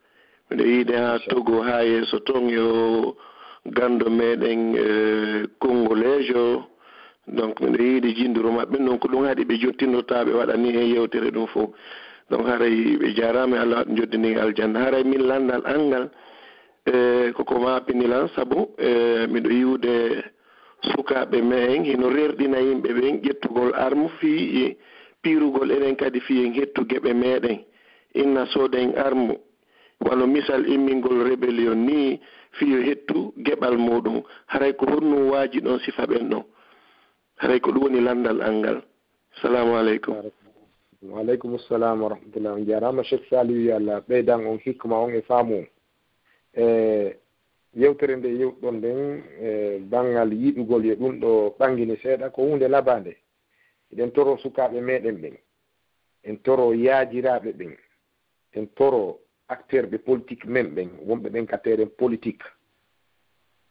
miɗo yiide ha Togo ha yeeso toon yo gando meɗen congolejo donc miɗo yiidi jinduru maɓɓe donc ɗum haɗi ɓe jottinotaɓe waɗani e yewtere ɗum fof donc haray ɓe jarama Allah waɗ joddini aljanna haray min landal angal koko mapinilan saabu miɗo yiwde sukaɓe men hino rerɗina yimɓe ɓen ƴettugol arme fi pirugol enen kadi fiyen hettu gueɓe meɗen inna sooden arme wano misal immingol rébellion ni fiyo hettu geɓal muɗum haray ko honno waaji ɗon sifa ɓen ɗon haray ko ɗum woni landal angal. Assalamu aleykum. Waaleykum salam wa rahmatullah. On jarama Cheikh Saliou Allah ɓeydan on hikma on e faamu yewtere nde yewɗon nden banggal yiɗugol e ɗum ɗo ɓangini seeɗa ko hunde labande. Eɗen toro sukaɓe meɗen ɓen, en toro yaajiraɓe ɓen, en toro acteur ɓe politique men ɓen wonɓe ɓen kateren politique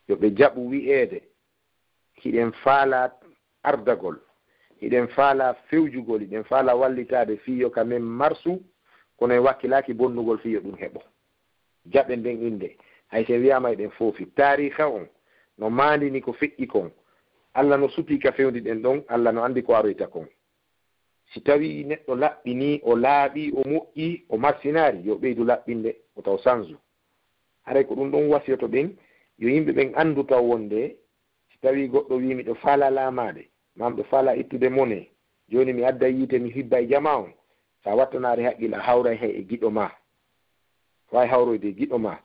yo ɓe jaɓu wi'eede hiɗen faala ardagol, hiɗen faala fewjugol, hiɗen faala wallitade fiyo kamen marsu kono en wakkilaki bonnugol fiyo ɗum heɓo jaɓe nden inde hay sen wiyama eɗen foofi tariha on no mandini ko feƴƴi kon Allah no suti ka fewndi ɗen ɗon Allah no andi ko aroyta kon si tawi neɗɗo laɓɓini o laaɓi o moƴƴi o marsinari yo ɓeydu laɓɓinde o taw sanju haray ko ɗum ɗon wasiyoto ɓen yo yimɓe ɓen andu taw wonde si tawi goɗɗo wi miɗo faala laamade mamɗo faala ittude mone joni mi adda yiite mi hibba e jama on sa wattanare haqqil a hawray hay e giɗo ma wawi hawroyde e giɗo ma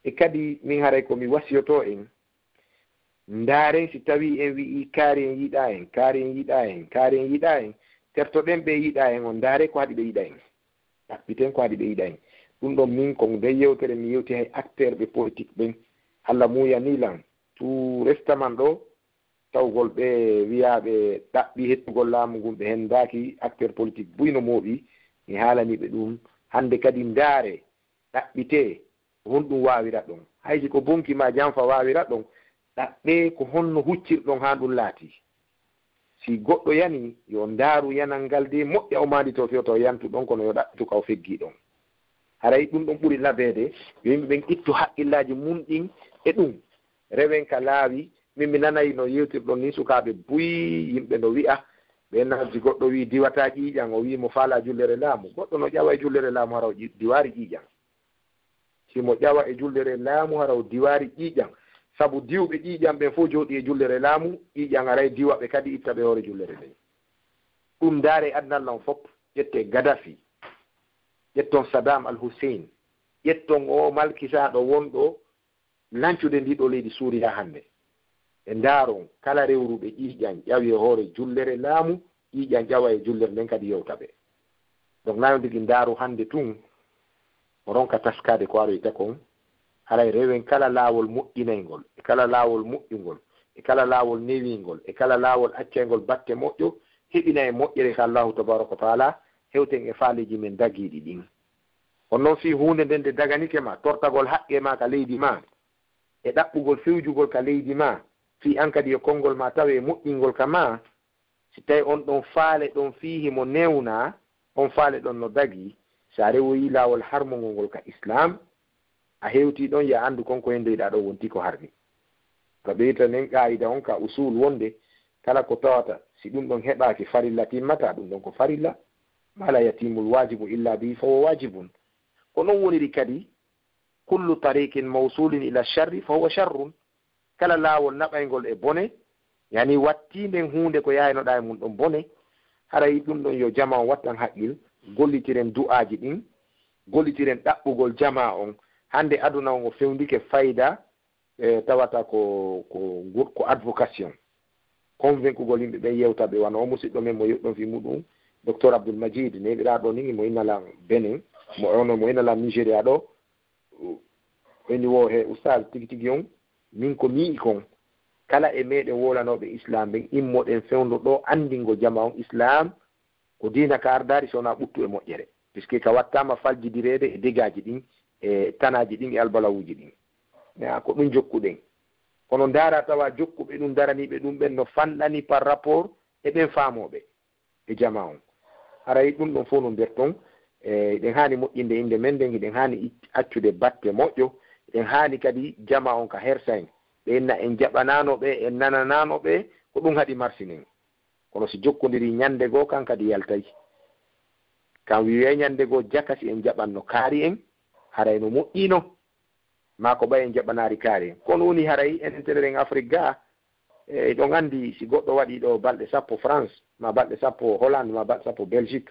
e kadi min haray komi wasiyoto en ndaaren si tawi en wi'i kaari en yiɗa en kaari en yiɗa en kaari en yiɗa en tertoɗen ɓe yiɗa en on ndaare ko haɗi ɓe yiɗa en ɗaɓɓiten ko haɗi ɓe yiɗa en ɗum ɗon min kon nde yewtere mi yewti hay acteur ɓe politique ɓen Allah muyanilan tout restaman ɗo tawgol ɓe wiyaɓe ɗaɓɓi hettugol laamu ngun ɓe hendaki acteur politique buyno mooɓi mi haalaniɓe ɗum hande kadi ndaare ɗaɓɓite honɗum wawira ɗon haysi ko bonki ma janfa wawira ɗon ɗaɓɓe ko honno huccirɗon ha ɗum laati si goɗɗo yani yo ndaaru yanal ngal de moƴƴa o maandito fewto yantu ɗon kono yo ɗaɓɓitu ka o feggi ɗon haray ɗum ɗon ɓuri labede yo yimɓe ɓen ittu haqqillaji mum ɗin e ɗum rewen ka laawi min mi nanayi no yewtirɗon ni sukaɓe buyi yimɓe no wi'a ɓe nanti goɗɗo wi diwata ƴiiƴan o wi mo faala jullere laamu goɗɗo no ƴawa e jullere laamu hara o diwari ƴiiƴan simo ƴawa e jullere laamu hara o diwari ƴiiƴan sabu diwɓe ƴiiƴan ɓen fof jooɗi e jullere laamu ƴiiƴan aray diwaɓe kadi itta ɓe hoore jullere nden ɗum ndaare adnallan fof ƴette Gaddafi ƴetton Saddam Al Hussein ƴetton o malkisaɗo wonɗo lancude ndiɗo leydi Suuriya hannde e ndaaron kala rewruɓe ƴiiƴan ƴawi e hoore jullere laamu ƴiiƴan ƴawa e jullere nden kadi yewta ɓe donc nayo ndigi ndaaru hannde tun o ronka taskade ko aroyta kon haray rewen kala laawol moƴƴinaygol e kala laawol moƴƴugol e kala laawol newingol e kala laawol accaygol batte moƴƴo heɓina e moƴƴere ka Allahu tabaraka wa taala hewten e faaleji men dagiiɗi ɗin on noon fi hunde nden nde daganike ma tortagol haqqe ma ka leydi ma e ɗaɓɓugol fewjugol ka leydi ma fi an kadi e konngol ma tawe moƴƴingol ka ma si tawi on ɗon faale ɗon fihi mo newna on faale ɗon no dagi sa rewoyi laawol harmogol ngol ka islam a hewti ɗon ya anndu konko hendoyɗa ɗo wonti ko harmi ko ɓeyta nen qa'ida on ka usul wonde kala ko tawata si ɗum ɗon heɓaki farilla timmata ɗum ɗon ko farilla mala yatimul wajibu illa bi fa huwa wajibun ko noon woniri kadi kullu tariqin mawsulin ila sharri fa huwa sharrun kala laawol naɓaygol e bone yani wattinden hunde ko yaynoɗa e mum ɗon bone haray ɗum ɗon yo jama on wattan haqqil gollitiren du'aji ɗin gollitiren ɗaɓɓugol jama on hande aduna on o fewndike fayda tawata ko advocation convaincugol yimɓe ɓen yewtaɓe wano o musidɗo men mo yoɗɗon fi muɗum docteur Abdoul Majid neɓiraɗo ni mo innalam Benin mo innalam Nigéria ɗo eni wo he oustal tigi tigi on min ko mii kon kala e meɗen wolanoɓe islam ɓen immoɗen fewndo ɗo andingo jama on islam ko dina ka ardari sowona ɓuttu e moƴƴere puisque ka wattama faljidirede e dégaji ɗin e tanaji ɗin e albalawuji ɗin mais ko ɗum jokkuɗen kono ndaara tawa jokkuɓe ɗum daraniɓe ɗum ɓen no fanɗani par rapport e ɓen faamoɓe e jama on haray ɗum ɗon fof no nder ton eɗen haani moƴƴinde inde men nden eɗen haani accude batte moƴƴo eɗen haani kadi jama on ka hersayn ɓenna en jaɓanano ɓe en nananano ɓe ko ɗum haɗi marsinen kono si jokkodiri ñande goo kan kadi yaltayi kan wiwe ñande goo jakasi en jaɓanno kaari en haray no moƴƴino ma ko ɓay en jaɓanari kaari en kono woni haray enen teneren Afrique ga ɗon andi si goɗɗo waɗi ɗo balɗe sappo France ma balɗe sappo Hollande ma balɗe sappo Belgique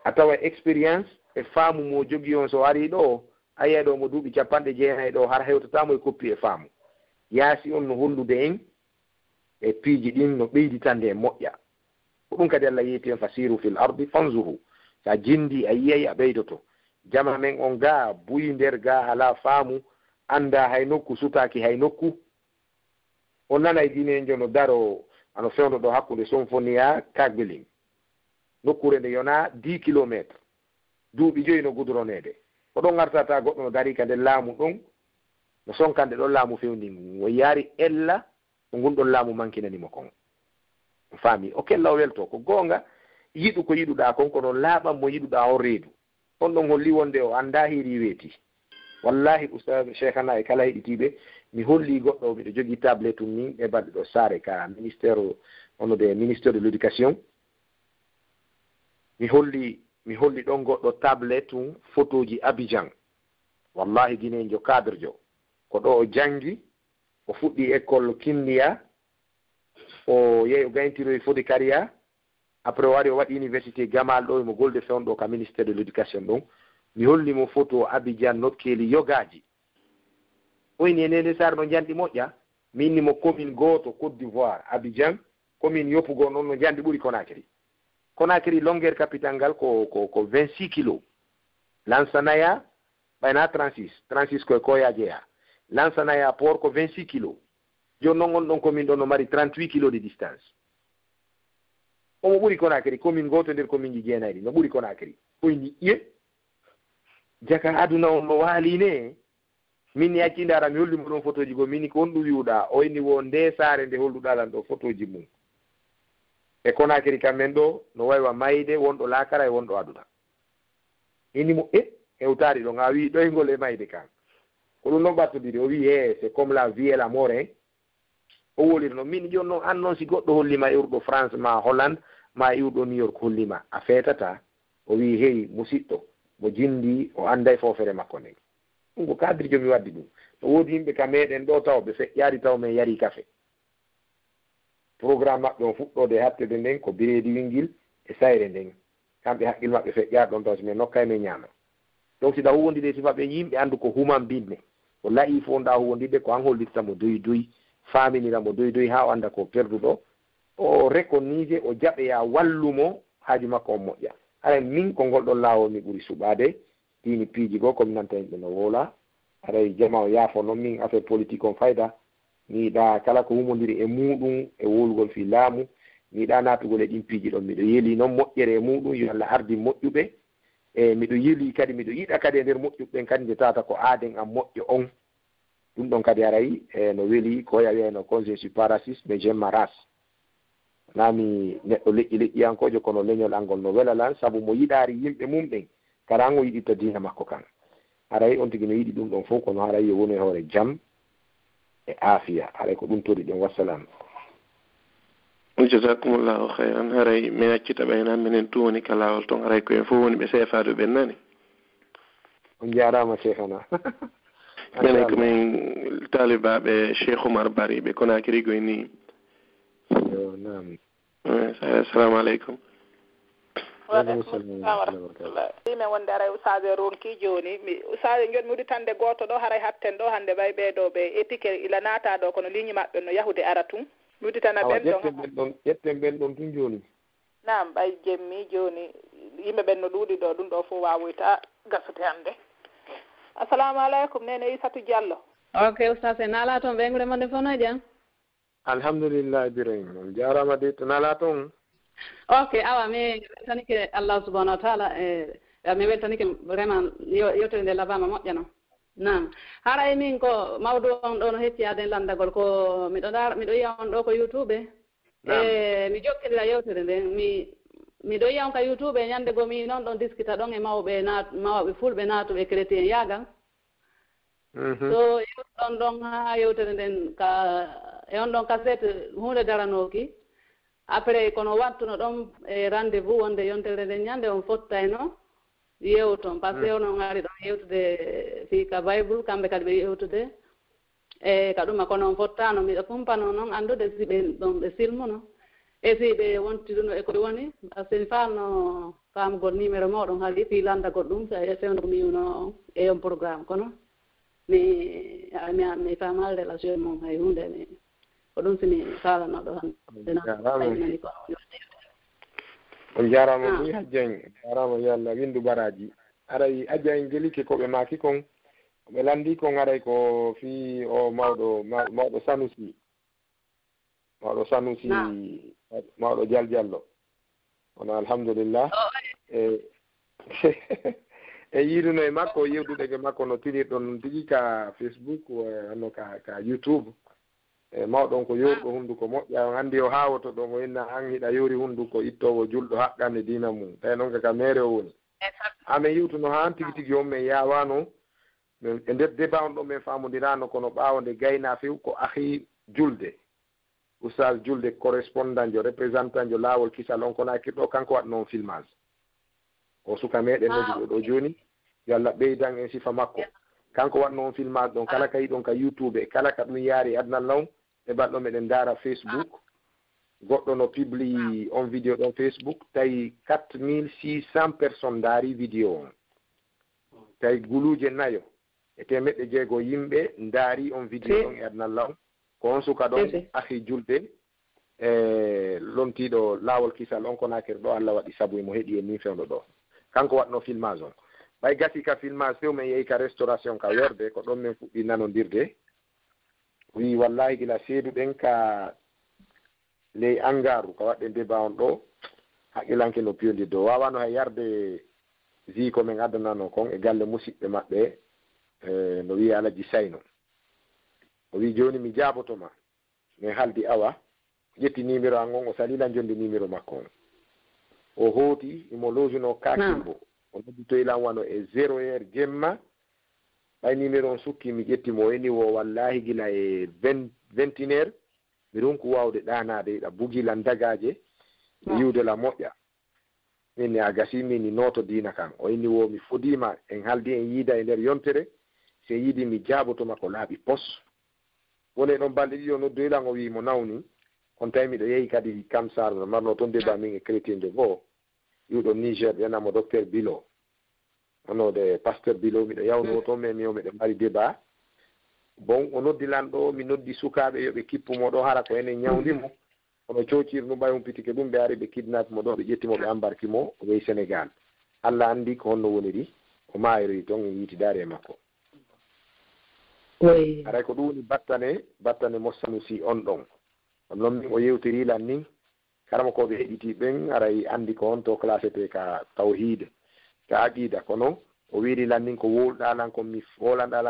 a tawa expérience e faamu mo jogii on so ari ɗo a yiya ɗo mo duuɓi 90 ɗo har hewtatamo e koppi e faamu yaasi on no hollude en e piiji ɗin no ɓeyditande e moƴƴa ko ɗum kadi Allah yeeti en fasiru fil ardi fanzuhu sa jindi a yiyay a ɓeydoto jama men on ga buyi nder ga ala faamu anda hay nokku sutaki hay nokku on nana e dinejo no daro ano fewno ɗo hakkude Sonfonia Kagbeling nokkure nde yona 10 kilométre duuɓi joyi no gudronede ko ɗon gartata goɗɗo no dari ka nde laamu ɗon no sonkande ɗon laamu fewndi o yaari ella ko ngunɗon laamu mankinanimo kon faami o kella o welto ko goonga yiɗu ko yiɗuɗa kon kono laaɓan mo yiɗuɗa o reedu on ɗon holli wonde o anda hiri weeti wallahi oustad cheikhana e kala heɗitiɓe mi holli goɗɗo miɗo jogui tablette um ni e balɗe ɗo saare ka ministére ono de ministére de l' éducation mi holli ɗon goɗɗo tablette um photo ji Abidjan wallahi guinejo cadre jo ko ɗo o jangi o fuɗɗi école kinniya o yehi o gayntiroye fodi kariya après o wari o waɗi université gamal ɗo emo golde fewnɗo ka ministére de l' éducation ɗon mi hollimo photo Abidjan nokkeli yogaji oyni enede sar no janɗi moƴƴa mi innimo commune goto Côte d'Ivoire Abidjan commune yoppugo noon no janɗi ɓuuri Conakry longueur capital ngal ko 26 kilos Lansanaya ɓayna 36 koye koya jeeya Lansanaya port ko 26 kilos joni noon on ɗon commune ɗon no mari 38 kilos de distance omo ɓuuri Conakry commune goto nder commune ji jeenayɗi no ɓuuri Conakry oyni iye jaka aduna on no waaline min yaccinde ara mi hollimo ɗon photo ji go mini ko on ɗum wiwɗa o inni wo nde saare nde holluɗalan ɗo photo ji mum e Conakry kammen ɗo no waywa mayde wonɗo laakara e wonɗo aduna innimo hewtari ɗo a wi ɗoygol e mayde kan ko ɗum noon ɓattodiri o wi c'est comme la vie et la mort o woliri noon min joni noon an noon si goɗɗo hollima iwruɗo France ma Hollande ma iwɗo New York hollima a feetata o wi hey musidɗo mo jindi o anda e fofere makko nden ɗum ko cadre jomi waddi ɗum to woodi yimɓe ka meɗen ɗo taw ɓe feƴƴaari taw men yari kafe programme maɓɓe on fuɗɗode hattede nden ko bireedi wingil e sayre nden kamɓe haqqil maɓɓe feƴƴaari ɗon taw so min nokka e men ñaama donc siɗa huwondide sifa ɓe yimɓe anndu ko human binne ko layi fo nda huwondide ko han hollirta mo doyi doyi faaminira mo doyi doyi ha o annda ko perduɗo o reconnise o jaɓeya wallumo haaju makko on moƴƴa hara min ko ngolɗon laawol mi ɓuri suɓaade ɗini piiji goo komi nanta yimɓe no woola haray jama o yaafo noon min affaire politique on fayda mi yiɗa kala ko humodiri e muɗum e wolugol fi laamu mi yiɗa naatugol e ɗin piiji ɗon miɗo yeeli noon moƴƴere e muɗum yo Allah ardi moƴƴuɓe e miɗo yeeli kadi miɗo yiɗa kadi e nder moƴƴuɓɓen kadi nde tawata ko aaden am moƴƴo on ɗum ɗon kadi aray e no weeli ko ya wiyano congé suis pas raciste mais j'aime ma race nami neɗɗo leƴƴiyankojo kono leñol angol no welalan saabu mo yiɗaari yimɓe mum ɓen karan o yiɗitta diina makko kan haray on tigi no yiɗi ɗum ɗon fof kono haray yo woni e hoore jam e aafiya haray ko ɗum tori ɗen wassalam jasakumullahu hayran haray min accita ɓaynan minen tu woni ka laawol toon haray koyen fof woni ɓe seefade ɓen nani on jarama cheikhana minen komin talibaɓe Cheikh Oumar Bari ɓe Conakry goy ni nam assalamu aleykum min wonde aray usage ronki joni usage joni mi uditande goto ɗo haray hatten ɗo hande ɓay ɓeɗo ɓe étiqué ila naata ɗo kono ligne maɓɓe no yahude ara tun mi uditana ɓen ɗon ƴetten ɓen ɗon tun joni nam ɓay jemmi joni yimɓe ɓen no ɗuuɗi ɗo ɗum ɗo fof wawoyta gasude hande assalamu aleykum nene Isatou Diallo ok oustaz en ala toon ɓeygre mande fof no jam alhamdulillah Ibrahima on jarama de to nala toon ok awa mi weltanike Allah subahanahu wa taala mi weltanike vraiment yewtere nde labama moƴƴa noon nam haray min ko mawdu on ɗo no hecciyade landagol ko miɗo yiya on ɗo ko YouTube mi jokkodira yewtere nden mi miɗo yiya on ka YouTube ñande go mi noon ɗon diskita ɗon e mawɓe fulɓe naatuɓe chrétien yagan so yewɗon ɗon ha yewtere nden ka e on ɗon cassette hunde daranooki après kono wattuno ɗon e rendez-vous wonde yontere nden ñande on fottayno yewton par ce que onon ari ɗon yewtude fii ka bible kamɓe kadi ɓe yewtude e ka ɗuma kono on fottano miɗo pumpano noon anndude si ɓe ɗon ɓe silmuno e si ɓe wontiduno e koɓe woni par ce que mi faamno faamugol numéro mawɗon haali fii landa goɗɗum so e fewno ko mi yiwno e on programme kono mi faama relation mum hay hunde mi ko ɗum simi faalanoɗo hannde on jarama ɗum hajjang jarama yo Allah windu baraji aray adja en gelike koɓe maki kon ɓe landi kon aray ko fi o mawɗo sanusi mawɗo diallo kono alhamdulillah e yiiruno e makko yewdude ke makko no tinirɗon tigi ka Facebook anno ka YouTube e mawɗon ko yorɗo hunnduko moƴƴa on anndi o haawoto ɗon o inna an hiɗa yori hunnduko ittowo julɗo haqqande diina mum tawi noon kaka mere o woni amin yiwtuno haan tigi tigi on min yawano e nder débat on ɗon min famodirano kono ɓaawo nde gayna few ko ahi julde oustage julde correspondant jo représentant jo laawol kisal on kono akkirɗo kanko waɗ noon filmage o suka meɗen nodduɗo ɗo joni yo Allah ɓeydan en sifa makko kanko waɗ noon filmage ɗon kala ka yiɗon ka YouTube kala ka ɗum yaari adnal law e balɗo meɗen daara Facebook goɗɗo no publie on vidéo ɗon Facebook tawi 4600 personnes daari vidéo on tawi guluje nayo e temeɗɗe jeego yimɓe daari on vidéo ɗon e adnal law ko on suka ɗon ahi julde e lontiɗo laawol kisal on konakiri ɗo Allah waɗi sabu mo heeɗi e min fewno ɗo kanko waɗno filmage on ɓay gasi ka filmage few min yehi ka restauration ka werde ko ɗon min fuɗɗi nanodirde wi wallahi gila seeduɗen ka ley angaru ka waɗɗen débat on ɗo haqqilanke no piyondi dow wawano hay yarde wi ko min addanano kon e galle musidɓe maɓɓe no wiya Alaji Sayno o wi joni mi jaabotoma min haldi awa ƴetti numéro an on o salila jonde numéro makko on o hooti imo lojuno kakimbo o nodditoylan wano e 0 heure jemma ɓay numéro on sukki mi ƴettimo o eni wo wallahi gila e 21 heure mi runku wawde ɗanade ɗa bugilan dagaje e yiwdela moƴƴa min a gasi min noto dina kan o inni wo mi fodima en haldi en yiida e nder yontere se yiidi mi jaabotoma ko laaɓi pos woni ɗon balɗe ɗiɗo noddoylan o wi mo nawni on tawi miɗo yehi kadi kamsar no marno toon débat min e chrétien jo goo yiwɗo Niger ɓenamo docteur Bilo onode pasteur Bilo miɗo yawno toon mais mi o miɗo mari débat bon o noddilan ɗo mi noddi sukaɓe yoɓe kippumo ɗo hara ko enen ñawdimo ono cocirnu ɓay humpitike ɗum ɓe ari ɓe kidnappe mo ɗo ɓe ƴettimo ɓe embarquimo o weyi Sénégal Allah andi ko honno woniri o mayri toon e yitidare e makko aray ko ɗum woni battane mo Sanusi on ɗon noon min o yewtirilan nin karama koɓe heɗiti ɓen aray andi ko on to classete ka tawhide ka aqida kono o wirilan nin ko wolɗalan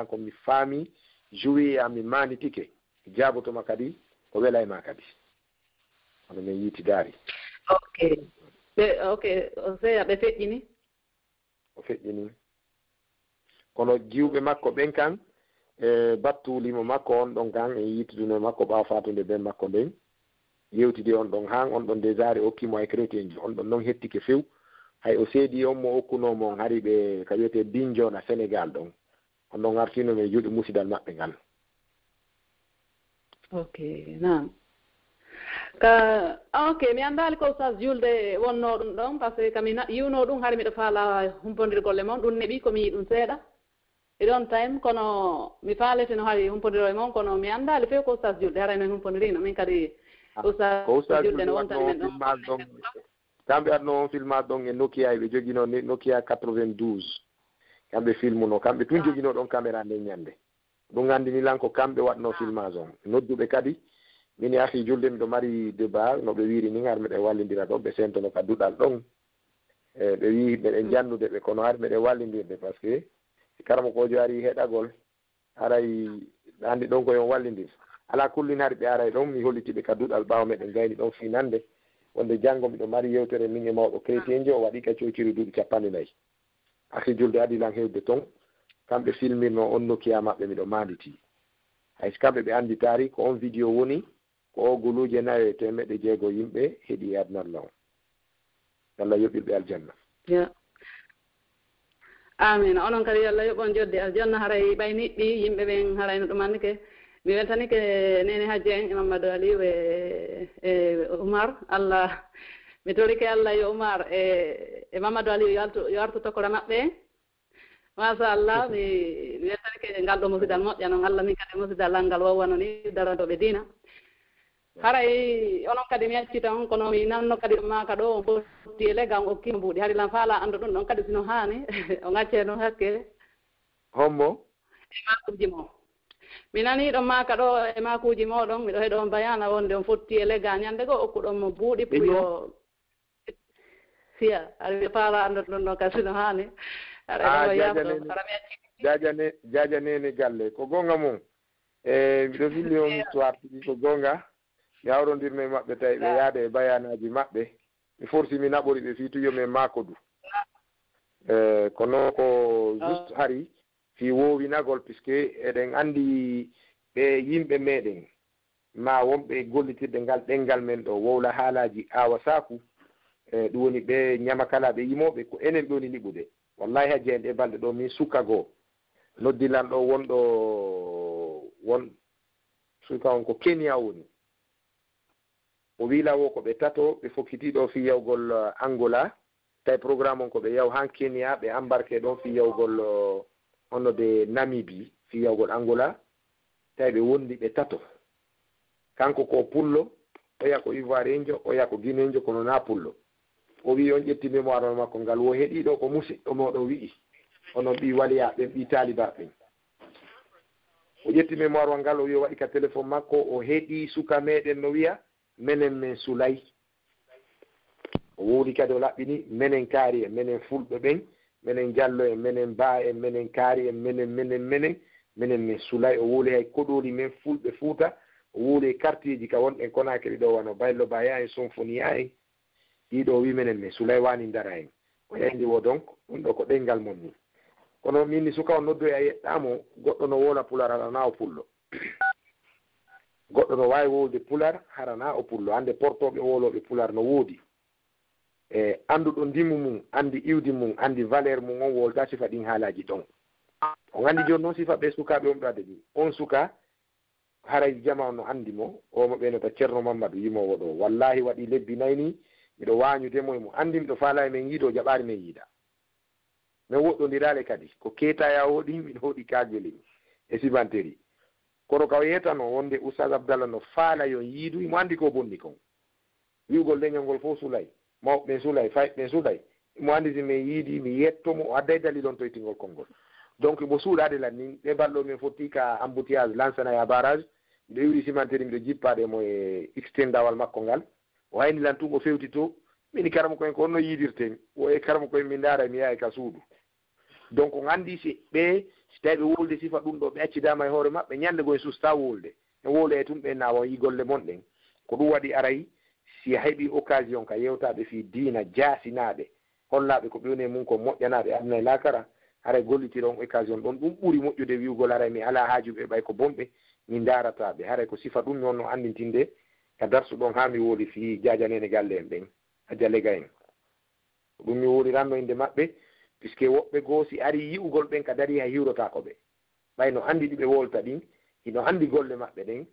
ko mi faami joué am mi manitike jabotoma kadi o wela e ma kadi hono min yitidari ok seya ɓe feƴƴini o feƴƴini kono jiwɓe makko ɓen kan e battulimo makko on ɗon kan e yittuduno makko ɓawa fatude ben makko nden yewtide on ɗon han on ɗon déjà ari hokkimo e chrétien ji on ɗon noon hettike few hay o seedi on mo hokkunomo on hari ɓe ka wiyete Bignona Sénégal ɗon on ɗon artino men juuɗe musidal maɓɓe ngal ok nam ok mi andali ko sas julde wonno ɗum ɗon par ce que kami yiwno ɗum hari miɗo faala humpodirgolle moon ɗum neeɓi komi yi ɗum seeɗa e ɗon time kono mi faalete no hari humpodiro e moon kono mi andali few ko sas julde haray no humpodirino min kadi ustas julde no wontani men ɗon kamɓe adno on filmage ɗon e Nokia ɓe joguino Nokia 92 kamɓe filmuno kamɓe tun joguino ɗon caméra nde ñande ɗum andinilan ko kamɓe waɗno filmage on nodduɓe kadi min ahi julde miɗo mari débat no ɓe wiri ni har meɗen wallidira ɗon ɓe sentono ka duɗal ɗon e ɓe wi meɗen jannude ɓe kono har meɗen wallidirde par ce que karamo kojo ari heɗagol aray andi ɗon koyon wallidir ala kullin hari ɓe aray ɗon mi hollitiɓe ka duɗal ɓawa meɗen gayni ɗon finande wonde janngo miɗo mari yewtere min e mawɗo chrétien jo o waɗi ka coociri duuɓi 40 aki julde adilan hewde ton kamɓe filmirno on nokkiya maɓɓe miɗo manditi hayso kamɓe ɓe annditaari ko on vidéo woni ko o guluuje 9,6 yimɓe heɗi adnalla on Allah yoɓirɓe aljanna amin onon kadi Allah yoɓon jodde aljanna haray ɓayniɗɗi yimɓe ɓen harayno ɗumannike mi weltanike nene Hadji en e Mamadou Aliou e Oumar Allah mi torike Allah yo Oumar e Mamadou Aliou yo artu tokkora maɓɓe machallah mi weltanike ngal ɗo musidal moƴƴa noon Allah min kadi musidal al ngal wowwano ni darantoɓe diina haray onon kadi mi accita on kono mi nanno kadi maka ɗo on fotti e leggal on okkima mbuuɗi hari lan faala anndu ɗum ɗon kadi sino haani o ŋacce noon hakke hommo e makuji mo mi nani ɗon maka ɗo e makuji moɗon miɗo heɗo on bayana wonde on fotti e leggal ñande goo okkuɗon mo buuɗi pour yo fiya hari faala anndu ɗum ɗon kadi sino haani jajanene galle ko gonga mum e miɗo willi on histoire tigi ko gonga mi hawrondirno e maɓɓe tawi ɓe yaada e bayanaji maɓɓe mi forsi mi naɓori ɓe fi tuyomen makodu ko noon ko juste hari fi wowinagol puisque eɗen andi ɓe yimɓe meɗen ma wonɓe gollitirde ngal ɗengal men ɗo wowla haalaji awa saku ɗum woni ɓe ñamakala ɓe yimoɓe ko enen ɗoni liɓude wallahi Hadji en ɗe balɗe ɗo min suka goo noddilan ɗo wonɗo won suka on ko Kenya woni o wiila wo ko ɓe tato ɓe fokkitiɗo fi yawgol Angola tawi programme on ko ɓe yaw han Kenya ɓe embarqué ɗon fi yawgol honode Namibie fi yawgol Angola tawi ɓe wondi ɓe tato kanko ko pullo oya ko ivoirien oya ko guinéen kono na pullo o wi on ƴetti mémoire on makko ngal wo heeɗiɗo ko musidɗo moɗon wi'i onon ɓi waliya ɓen ɓi taliba ɓen o ƴetti mémoire o ngal o wi o waɗi ka téléphone makko o heeɗi suka meɗen no wiya menen min Soulay o wowli kadi o laɓɓini menen kaari en menen fulɓe ɓen menen Diallo en menen Ba en menen kaari en menen min Soulay o wowli hay koɗoli men fulɓe Fuuta o wowli e quartier ji ka wonɗen Conakry ɗo wano Baylo Baya en Sonfonia en ɗiɗo wi menen min Soulay wani dara en o yandi wo donc ɗum ɗo ko ɗengal mon ni kono min ni suka o noddoy a yeɗɗamo goɗɗo no wola pular harana o pullo goɗɗo no wawi wowde pular harana o pullo hande portoɓe woloɓe pular no woodi e anduɗo ndimu mum andi iwdi mum andi valeur mum on wolda sifa ɗin haalaji ɗon o andi joni noon sifa ɓe sukaɓe omɗade ɗi on suka haray jama no andi mo omo ɓenota Ceerno Mamadou yimowo ɗo wallahi waɗi lebbi nayni miɗo wañudemo emo andi miɗo faala men yiido jaɓari men yiiɗa min woɗɗodirale kadi ko ketaya woɗi miɗo hoɗi kajeli e sibanteri kono kaw yetano wonde Oustaz Abdallah no faala yon yiidu mo andi ko bonni kon wiugol leñol ngol fof Soulay mawɓe Soulay fayɓe Soulay mo andi si min yiidi mi yettomo o adday dalilon toytingol konngol donc mo suuɗade lan ni ɓe balɗo min fotti ka embouteillage lansana ya barrage miɗo iwri simanteri miɗo jippaɗe mo e extendawal makko ngal o hayni lan tun o fewti to mini karama koyen ko onno yiidirten o e karama koyen min daara mi yaha ka suudu donc on andi si ɓe si tawi ɓe wolde sifa ɗum ɗo ɓe accidama e hoore maɓɓe ñande goye susta wolde e wole e tun ɓe nawa yi golle mon ɗen ko ɗum waɗi arayi si heeɓi occasion ka yewtaɓe fi diina jaasinaɓe hollaɓe ko ɓewne mum ko moƴƴanaɓe aduna e lakara haray gollitira on occasion ɗon ɗum ɓuuri moƴƴude wiwgol haray mi ala haajuɓe ɓay ko bonɓe min darataɓe haray ko sifa ɗum noon no andintinde ka darsu ɗon ha mi woli fi jajanene galle en ɓen a jalega en ɗum mi woliranno inde maɓɓe puisque woɓɓe goo si ari yi'ugol ɓen ka dari ha hiwrotako ɓe ɓay no andi ɗiɓe wolta ɗin hino andi golle maɓɓe ɗen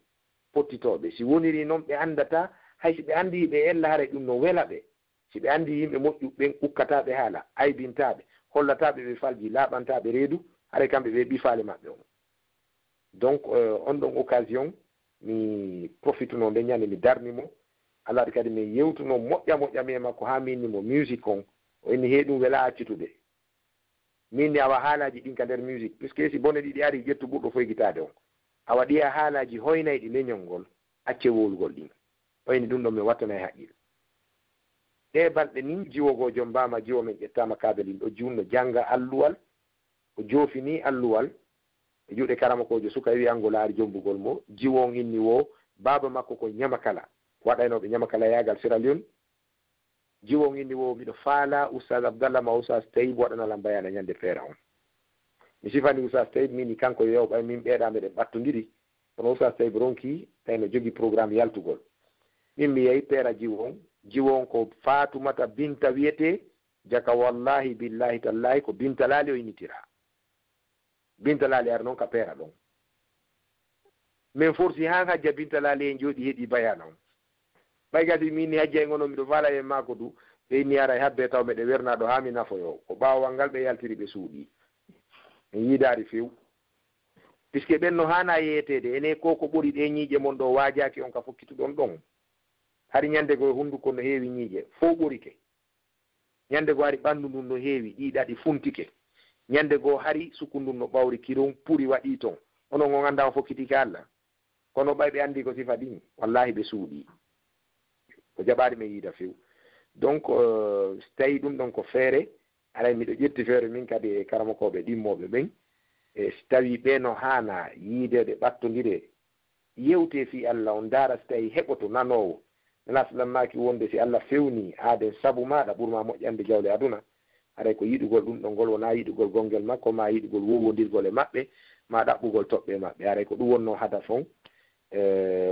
pottitoɓe si woniri noon ɓe andata hay si ɓe andi ɓe ella haray ɗum no wela ɓe si ɓe andi yimɓe moƴƴu ɓen ukkataɓe haala aybintaɓe hollataɓe ɓe falji laaɓantaɓe reedu haray kamɓe ɓe ɓifale maɓɓe on donc on ɗon occasion mi profituno nde ñande mi darnimo Allah waɗi kadi min yewtuno moƴƴa mi e makko ha minnimo musique on o inni heeɗum wela accitude min ni awa haalaji ɗin ka nder musique puisque si bone ɗiɗi ari ƴettu ɓurɗo foygitade on a waɗi a haalaji hoynayɗi leñol ngol acce wowlugol ɗin oyni ɗum ɗon min wattana e haqqille ɗe balɗe ni jiwogo joom mbama jiwo men ƴettama kabelin ɗo junno jangga alluwal o joofini alluwal e juuɗe karamakojo suka wi angolaari jombugol mo jiwo on inni wo baaba makko ko ñamakala waɗaynoɓe ñamakala yagal Sierra Leone jiwon indi wo miɗo faala oustad abdallah ma oustad tayib waɗanalam bayana ñande feera on mi sifani oustad tayib mini kanko yewɓay min ɓeeɗa meɗen ɓattodiri kono oustad tayib ronki tawi no jogui programme yaltugol min mi yeyi peera jiwon ko Fatumata Binta wiyete jaka wallahi billahi tallahi ko Binta laali o initira Binta laali ar noon ka peera ɗon min forsi han hajja Binta laali en jooɗi heeɗi bayana on ɓay gasi min ni hajja e ngono miɗo faala e maako du ɓe inni ara e habbe taw meɗe wernaɗo ha mi nafoyo ko ɓaawal ngal ɓe yaltiri ɓe suuɗi mi yiidaari few puisque ɓen no hana yeetede ene ko ɓuri ɗe ñiiƴe mon ɗo waajaki on ka fokkituɗon ɗon hari ñande go hunduko no heewi ñiiƴe fof ɓorike ñande go hari ɓanndu ndun no heewi ɗiɗaɗi funtike ñande go hari suku ndun no ɓawri kiron puri waɗi toon onon o ganda o fokkitike Allah kono ɓay ɓe anndi ko sifa ɗin wallahi ɓe suuɗi ko jaɓaade men yiida few donc so tawi ɗum ɗon ko feere aray miɗo ƴetti feere min kadi e karamokoɓe ɗimmoɓe ɓen e so tawi ɓe no haana yiidede ɓattodire yewte fi Allah on ndaara so tawi heɓoto nanowo nanaslammaki wonde si Allah fewni aaden sabu maɗa ɓurma moƴƴande jawle aduna aray ko yiɗugol ɗum ɗon ngol wona yiɗugol gongel makko ma yiɗugol wowodirgol e maɓɓe ma ɗaɓɓugol toɓɓe maɓɓe aray ko ɗum wonno hada fon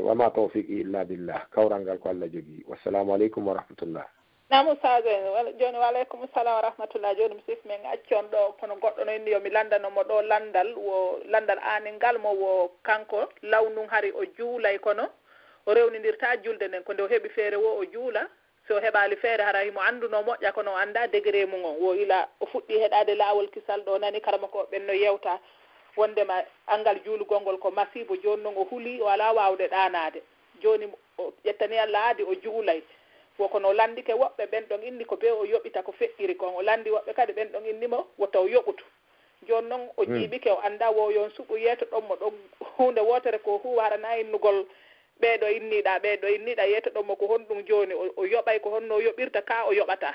wama tawfiqi illa billah kawral ngal ko Allah jogui wassalamu aleykum wa rahmatullah nam ustade joni waleykum salam wa rahmatullah joni mi sif min accon ɗo kono goɗɗo no inni yomi landanomo ɗo landal wo landal aningal mo wo kanko lawnum hari o juulay kono o rewnidirta julde nden ko nde o heeɓi feere wo o juula so heɓali feere hara himo anduno moƴƴa kono o anda degré mum on wo ila o fuɗɗi heɗade laawol kisal ɗo nani karama ko ɓen no yewta wondema angal juulugol ngol ko masibo joni noon o huuli o ala wawde ɗanade joni o ƴettani Allah aadi o juulay wokono o landike woɓɓe ɓen ɗon inni ko be o yoɓita ko feƴƴiri kon o landi woɓɓe kadi ɓen ɗon innimo woto o yoɓutu joni noon o jiiɓike o anda wo yon suɓu yeeto ɗon mo ɗon hunde wotere ko huwa harana innugol ɓeeɗo inniɗa yeeto ɗon mo ko honɗum joni o yoɓay ko honno o yoɓirta ka o yoɓata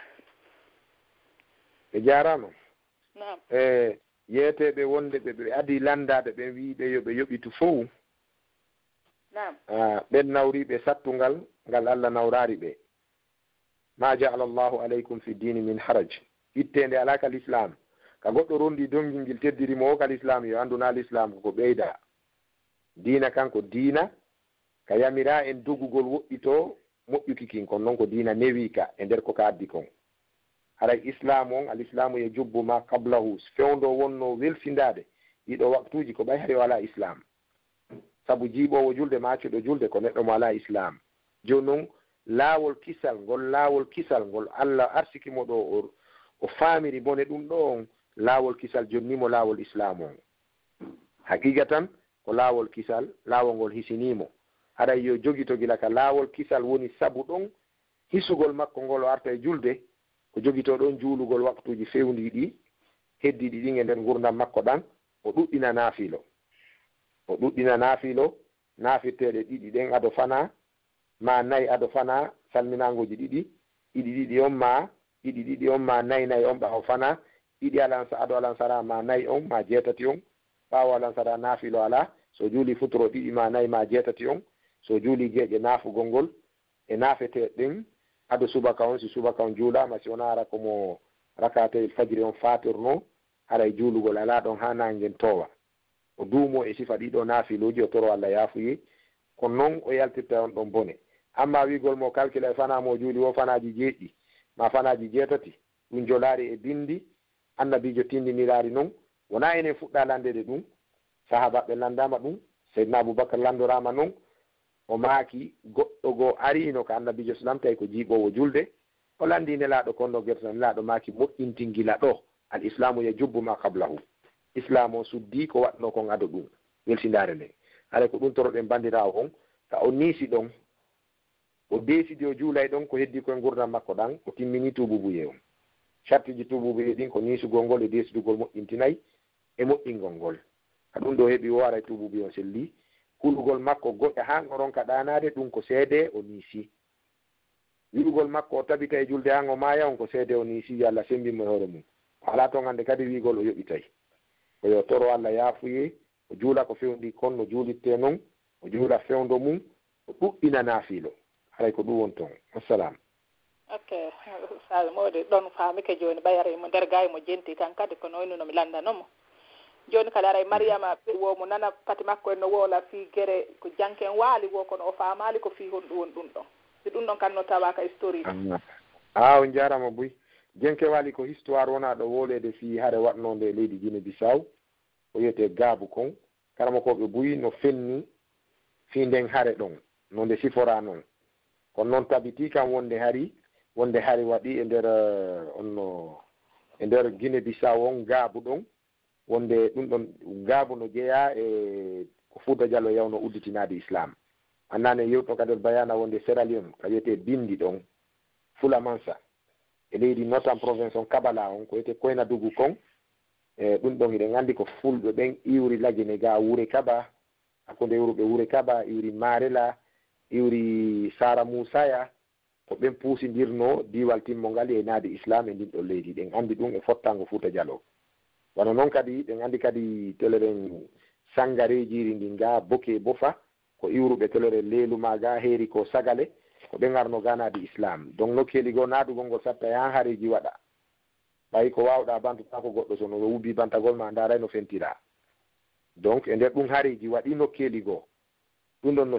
ɓe jarama yeeteɓe wonde ɓe adi landade ɓe wiɓe yoɓe yoɓitu fof ɓen nawriɓe sattungal ngal Allah nawrari ɓe ma jaala Allahu aleykum fi dini min haraj ittende ala kal islam ka goɗɗo rondi dongil ngil teddirimo o kal islam yo anduna l'islam koko ɓeyda diina kanko diina ka yamira en dogugol woɗɗito moƴƴuki kin kon noon ko diina newi ka e nder ko ka addi kon haray islam on al islamu ye jubbu ma qablahu fewndo wonno welsindade ɗiɗo waktuji ko ɓay hari wala islam saabu jiiɓowo julde maccuɗo julde ko neɗɗo mo ala islam joni noon laawol kisal ngol Allah arsikimo ɗo o faamiri bone ɗum ɗo on laawol kisal jonnimo laawol islam on haqiqa tan ko laawol kisal laawol ngol hisinimo haɗay yo jogito gila ka laawol kisal woni sabu ɗon hisugol makko ngol o arta e julde ko jogito ɗon juulugol waktuji fewndiɗi heddiɗi ɗin e nder gurdam makko ɗan o ɗuɗɗina naafilo naafirteɗe ɗiɗi ɗen ado fana ma nayi ado fana salminangoji ɗiɗi on ma nayi on ɓawo fana ɗiɗi ado alansara ma nayi on ma jeetati on ɓawo alansara naafilo ala so juuli futuro ɗiɗi ma nayi ma jeetati on so juuli geeƴe naafugol ngol e naafete ɗen ado subaka on si subaka on juulama si wona ara komo rakate fajiri on fatirno haray juulugol ala ɗon ha nangen towa o duumo e sifa ɗiɗo naafiluji o toro Allah yaafuyi kono noon o yaltirta on ɗon bone amma wigol mo calcula e fanamo juuli wo fanaji jeeɗɗi ma fanaji jeetati ɗum jolaari e bindi annabijo tindiniraari noon wona enen fuɗɗa landede ɗum sahabaɓe landama ɗum seydna aboubacre landorama noon o maaki goɗɗo goo arino ko annabijo salam tawi ko jiiɓowo julde o landi nelaɗo konno gerta nelaɗo maaki moƴƴintingila ɗo al islamu ye jubbu ma qablahu islam o suddi ko waɗno kon ado ɗum welsindare nden haɗa ko ɗum toroɗen bandirawo on ta o niisi ɗon o deesidi o juulay ɗon ko heddi koye gurdam makko ɗan o timmini tububuye on chartiji tububuye ɗin ko niisugol ngol e deesidugol moƴƴintinayi e moƴƴingol ngol ha ɗum ɗo heeɓi o aray tububuye on selli hulugol makko goƴƴa ha ngo ronka ɗanade ɗum ko seede o niisi wiɗugol makko o tabita e julde ha ngo maya on ko seede o niisi yo Allah sembinmo e hoore mum ala to hande kadi wigol o yoɓitay ko yo toro Allah yaafuye o juula ko fewndi kon no juulitte noon o juula fewndo mum o ɗuɗɗina naafilo haray ko ɗum won toon wassalam okay sa mode ɗon faamike joni ɓayare mo nder gaye mo jenti kan kadi ko noynu no mi landanomo joni kadi aray mariama womo nana pati makko en no woola fi gere ko janken waali wo kono o faamali ko fi honɗum woni ɗum ɗon si ɗum ɗon kan no tawaka histoire on jarama boy jenke waali ko histoire wona ɗo wolede fi hare waɗnode leydi Guinée Bissau o wiyete gaabu kon karama koɓe buyi no fenni fi nden hare ɗon no nde sifora noon kono noon tabiti kam wonde hari waɗi e nder onno e nder Guinée Bissau on gaabu ɗon wonde ɗum ɗon gaabu no jeeya e ko Fouta Diallo yawno udditinade islam annane yewto kader bayana wonde Sierra Leone ka wiyete bindi ɗon Fula Mansa e leydi Northern Province on Kabala on ko wiyete Koyna Dugu kon e ɗum ɗon eɗen andi ko fulɓe ɓen iwri lagine ga Wure Kaba hakkunde iwruɓe Wure Kaba iwri Marela iwri Sara Musaya ko ɓen puusidirno diwal timmongal e naade islam e ndin ɗon leydi ɗen andi ɗum e fottango Fouta Diallo wano noon kadi ɗen andi kadi teleren sangarejiri ndin ga Boke Bofa ko iwruɓe telere leelu maga heeri ko sagale ko ɓe garno ganade islam donc no keeligo naadugol ngol satta yan hareji waɗa ɓayi ko wawɗa bantuta ko goɗɗo sono wubbi bantagol ma ndaray no fentira donc e nder ɗum hareji waɗi no keeligo ɗum ɗon no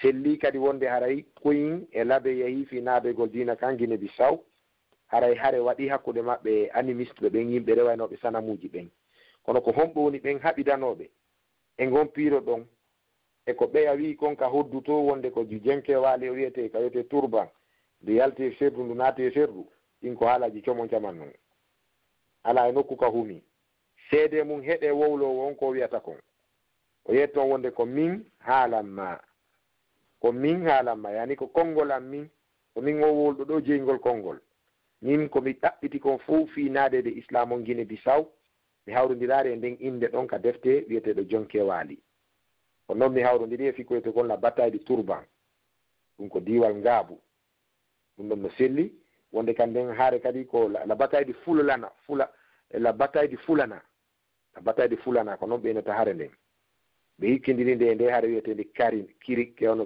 selli kadi wonde haray koyin e laabe yeehi fi naabegol dina kan Guinée Bissau haray hare waɗi hakkude maɓɓe animiste ɓe ɓen yimɓe rewaynoɓe sanamuji ɓen kono ko homɓe woni ɓen haɓidanoɓe e gon piiro ɗon e ko ɓeya wi kon ka hodduto wonde ko jenke waali o wiyete ka wiyete turban nde yalti serdu ndu naati e serdu ɗin ko haalaji comon caman noon ala e nokku ka humi seede mum heɗe wowlowo on ko wiyata kon o yetton wonde ko min haalanma yani ko konngol am min ko min o wolɗo ɗo jeygol konngol min komi ɗaɓɓiti kon fof fi naadede islam on Guinée Bissau mi hawrodiraari e nden inde ɗon ka defte wiyeteɗo jonke waali ko noon mi hawrodiri e fikoyte kon la bataille de Turban ɗum ko diwal ngaabu ɗum ɗon no selli wonde kan nden haare kadi ko la bataille de Fulana la bataille de Fulana ko noon ɓeynata hare nden ɓe hikkindiri nde nde haare wiyetede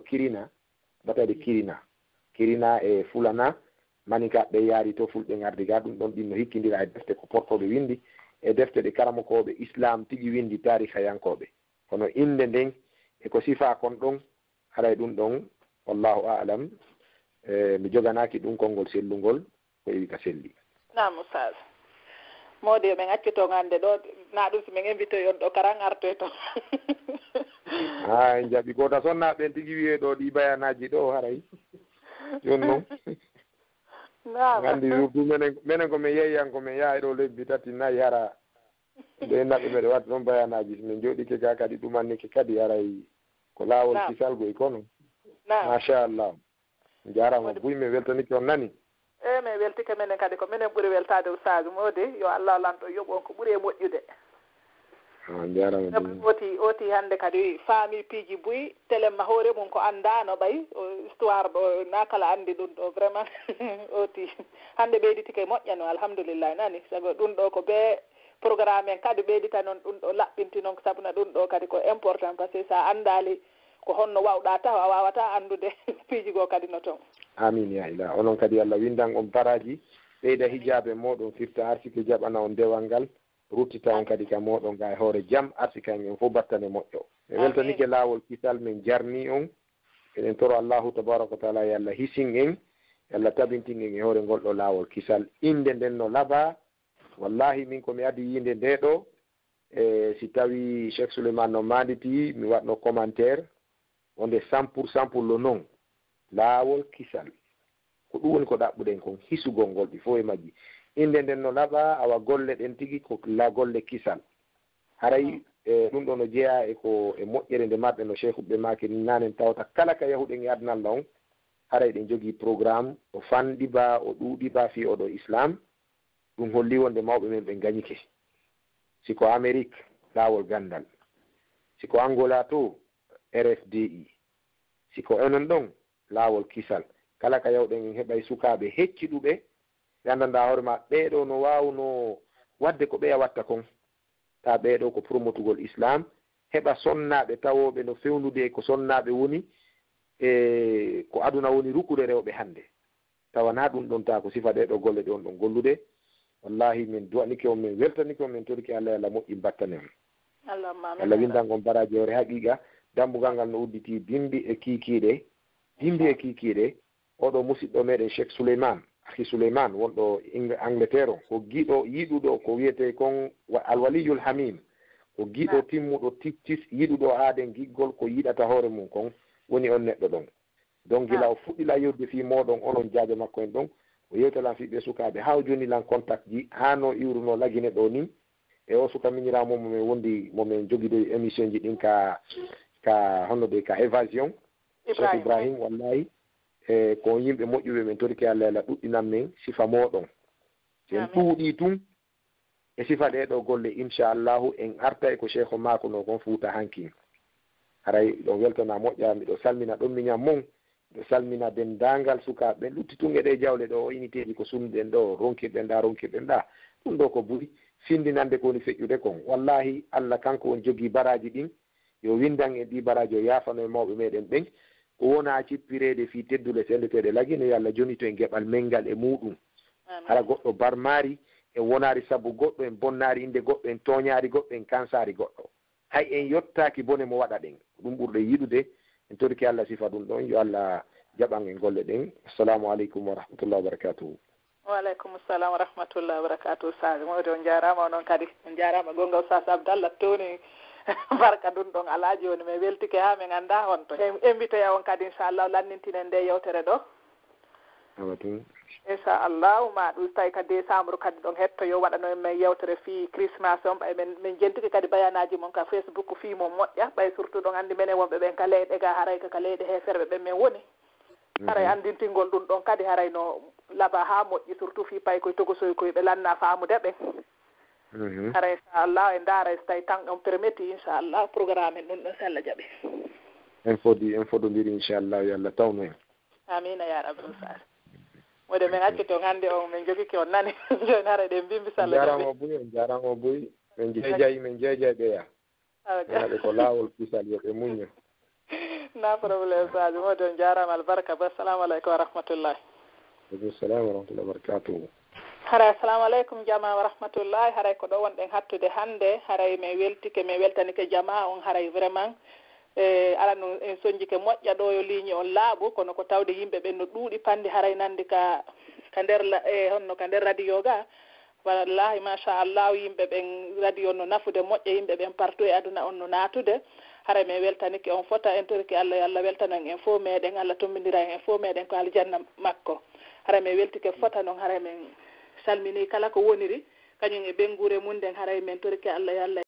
Kirina bataille de Kirina e Fulana manika ɓe yaari to fulɓe gardi ga ɗum ɗon ɗin no hikkindira e defte ko portoɓe windi e defte ɗe karamokoɓe islam tigi windi tariha yankoɓe kono inde nden eko sifa kon ɗon haray ɗum ɗon wallahu a'lam mi joganaki ɗum konngol sellugol ko ewi ka selli nam oustaz modi min accito gande ɗo na ɗum so min invité on ɗo karan arte to en jaɓi gota sonna ɓen tigi wiye ɗo ɗi bayanaji ɗo haray joni noon gandi du menen komin yeyyan komin yaha ɗo lebbi tati nayyi hara ɓe naɓe mbeɗe wadde ɗon bayanaji min joɗike ga kadi ɗumannike kadi haray ko laawol kisalgo e kono machallah jarama buy mi weltanike on nani mi weltike menen kadi ko minen ɓuuri weltade oustaz modi yo Allah lanto yoɓ on ko ɓuuri e moƴƴude jarama oti hande kadi faami piiji buy téléma hoore mum ko andano ɓay histoire ɗo na kala andi ɗum ɗo vraiment oti hande ɓeyditike moƴƴano alhamdulillah nani sago ɗum ɗo ko be programme en kadi ɓeydita noon ɗum ɗo laɓɓinti noon sabuna ɗum ɗo kadi ko important par ce que sa andali ko honno wawɗa taw a wawata andude piiji go kadi no toon amin ya ilah onon kadi Allah windan on baraji ɓeyda hijabe moɗon firta arsike jaɓana on dewal ngal ruttita on kadi ka moɗon ga e hoore jaam arsika en fof battane moƴƴo e weltanike laawol kisal min jarni on eɗen toro Allahu tabaraka wa taala yo Allah hisin en yo Allah tabintin en e hoore ngol ɗo laawol kisal inde nden no laaɓa wallahi min komi adi yinde nde ɗo e si tawi Cheikh Souleymane no manditi mi waɗno commentaire wonde 100% pour le non laawol kisal ko ɗum woni ko ɗaɓɓuɗen kon hisugol ngol ɗi fof e majji inde nden no laaɓa awa golle ɗen tigi ko la golle kisal haray ɗum ɗo no jeeya e ko e moƴƴere nde marɗe no cheikhuɓe make nanen tawta kala ka yahuɗen e adnalla on haray ɗen jogii programme o fanɗiba o ɗuuɗiba fi oɗo islam ɗum holli wonde mawɓe men ɓe gañike siko Amérique laawol gandal siko Angola to RFDI siko enen ɗon laawol kisal kala ka yawɗen en heɓay sukaaɓe hecciɗuɓe gandanda hoore ma ɓeeɗo no waawno wadde ko ɓeya watta kon ta ɓeeɗo ko promotugol islam heɓa sonnaaɓe tawooɓe no fewnude ko sonnaaɓe woni e ko aduna woni rukude rewɓe hannde tawana ɗum ɗon ta ko sifa ɗe ɗo golle ɗe on ɗon gollude wallahi min duwanike on min weltanike on min toriki Allah Allah moƴƴi battane on Allah windan on baraji hore haqiqa dambugal ngal no udditi dimbi e kikiɗe oɗo musidɗo meɗen Cheikh Souleymane akhi Souleymane wonɗo Angleterre ko giɗo yiɗuɗo ko wiyete kon alwaliyul hamim ko giɗo timmuɗo tis yiɗuɗo aaden giggol ko yiɗata hoore mum kon woni on neɗɗo ɗon donc gila o fuɗɗila yewde fi moɗon onon jaabe makko en ɗon o yewtalan fiɓe sukaɓe haw joni lan contact ji hano iwruno lagine ɗo ni e o suka miñiramo momin wondi momin joguiɗo émission ji ɗin ka honno ɗe ka évasion Cheikh Ibrahim wallahi e ko yimɓe moƴƴuɓe min toriki Allah Allah ɗuɗɗinan min sifa moɗon sen ɗuuɗi tun e sifa ɗe ɗo golle inchallahu en arta e ko cheikh o mako no kon fuuta hanki haray ɗo weltana moƴƴa miɗo salmina ɗon miñam mon miɗo salmina dendagal sukaɓe lutti tun e ɗe jawle ɗo unité ji ko sunɗen ɗo ronkirɗen ɗa ɗum ɗo ko ɓuri findinande kowoni feƴƴude kon wallahi Allah kanko on jogui baraji ɗin yo windan e ɗi baraji o yafano e mawɓe meɗen ɓen ko wona cippirede fi teddule sendeteɗe lagine yo Allah joni to en geɓal mengal e muɗum hara goɗɗo barmari e wonari sabu goɗɗo en bonnari inde goɗɗo en toñari goɗɗo en kansari goɗɗo hay en yottaki bone mo waɗa ɗen ɗum ɓurɗe yiɗude en toriki Allah sifa ɗum ɗon yo Allah jaɓan en golle ɗen. Assalamu aleykum wa rahmatullahi wa barakatuhu. Wa aleykum assalam wa rahmatullahi wa barakatuhu. Sage mawde on jarama onon kadi on jarama gonga Oustaz Abdallah toni barka ɗum ɗon ala joni mi weltike ha min anda honto invité ya on kadi inchallah lannintinen nde yewtere ɗo inchallahu ma ɗum tawi kadi décembre kadi ɗon hetto yo waɗano men yewtere fi Christmas on ɓay min jentiki kadi bayanaji mon ka Facebook fi mo moƴƴa ɓay surtout ɗon andi minen wonɓe ɓen ka leyɗe ga haray ka leyɗe heferɓe ɓen min woni haray andintingol ɗum ɗon kadi haray no laaɓa ha moƴƴi surtout fi pay koye togosoy koye ɓe lanna faamude ɓen haray inchallah e ndaara so tawi tan on permetti inchallah programme en ɗum ɗon so Allah jaaɓi en fododiri inchallah yo Allah tawno en amina ya rabbi Oustaz wode min accito hannde o min jogiki on nani joni hara ɗen mbimbi so Allah jaaɓi en jaramo boyi min jeejayi ɓeya ɓe ko laawol pisal yo ɓe muño na probléme Sadio mode on jarama albarka ba assalamu aleykum wa rahmatullahi aleykum salam wa rahmatullahi wa barakatuhu haray assalamu aleykum jama wa rahmatullahi haray ko ɗo wonɗen hattude hannde haray min weltike min weltanike jama on haray vraiment arano en soñjike moƴƴa ɗo yo ligne on laaɓu kono ko tawde yimɓe ɓen no ɗuuɗi pande haray nandi ka nder honno ka nder radio ga wallahi machallah yimɓe ɓen radio no nafude moƴƴa yimɓe ɓen partout e aduna on no naatude haray min weltanike on fota en toriki Allah yo Allah weltanon en fof meɗen Allah tombidira en fof meɗen ko aljanna makko haray min weltike fota noon haray min salmini kala ko woniri kañum e ɓengure mum nden haray min toriki Allah yo Allah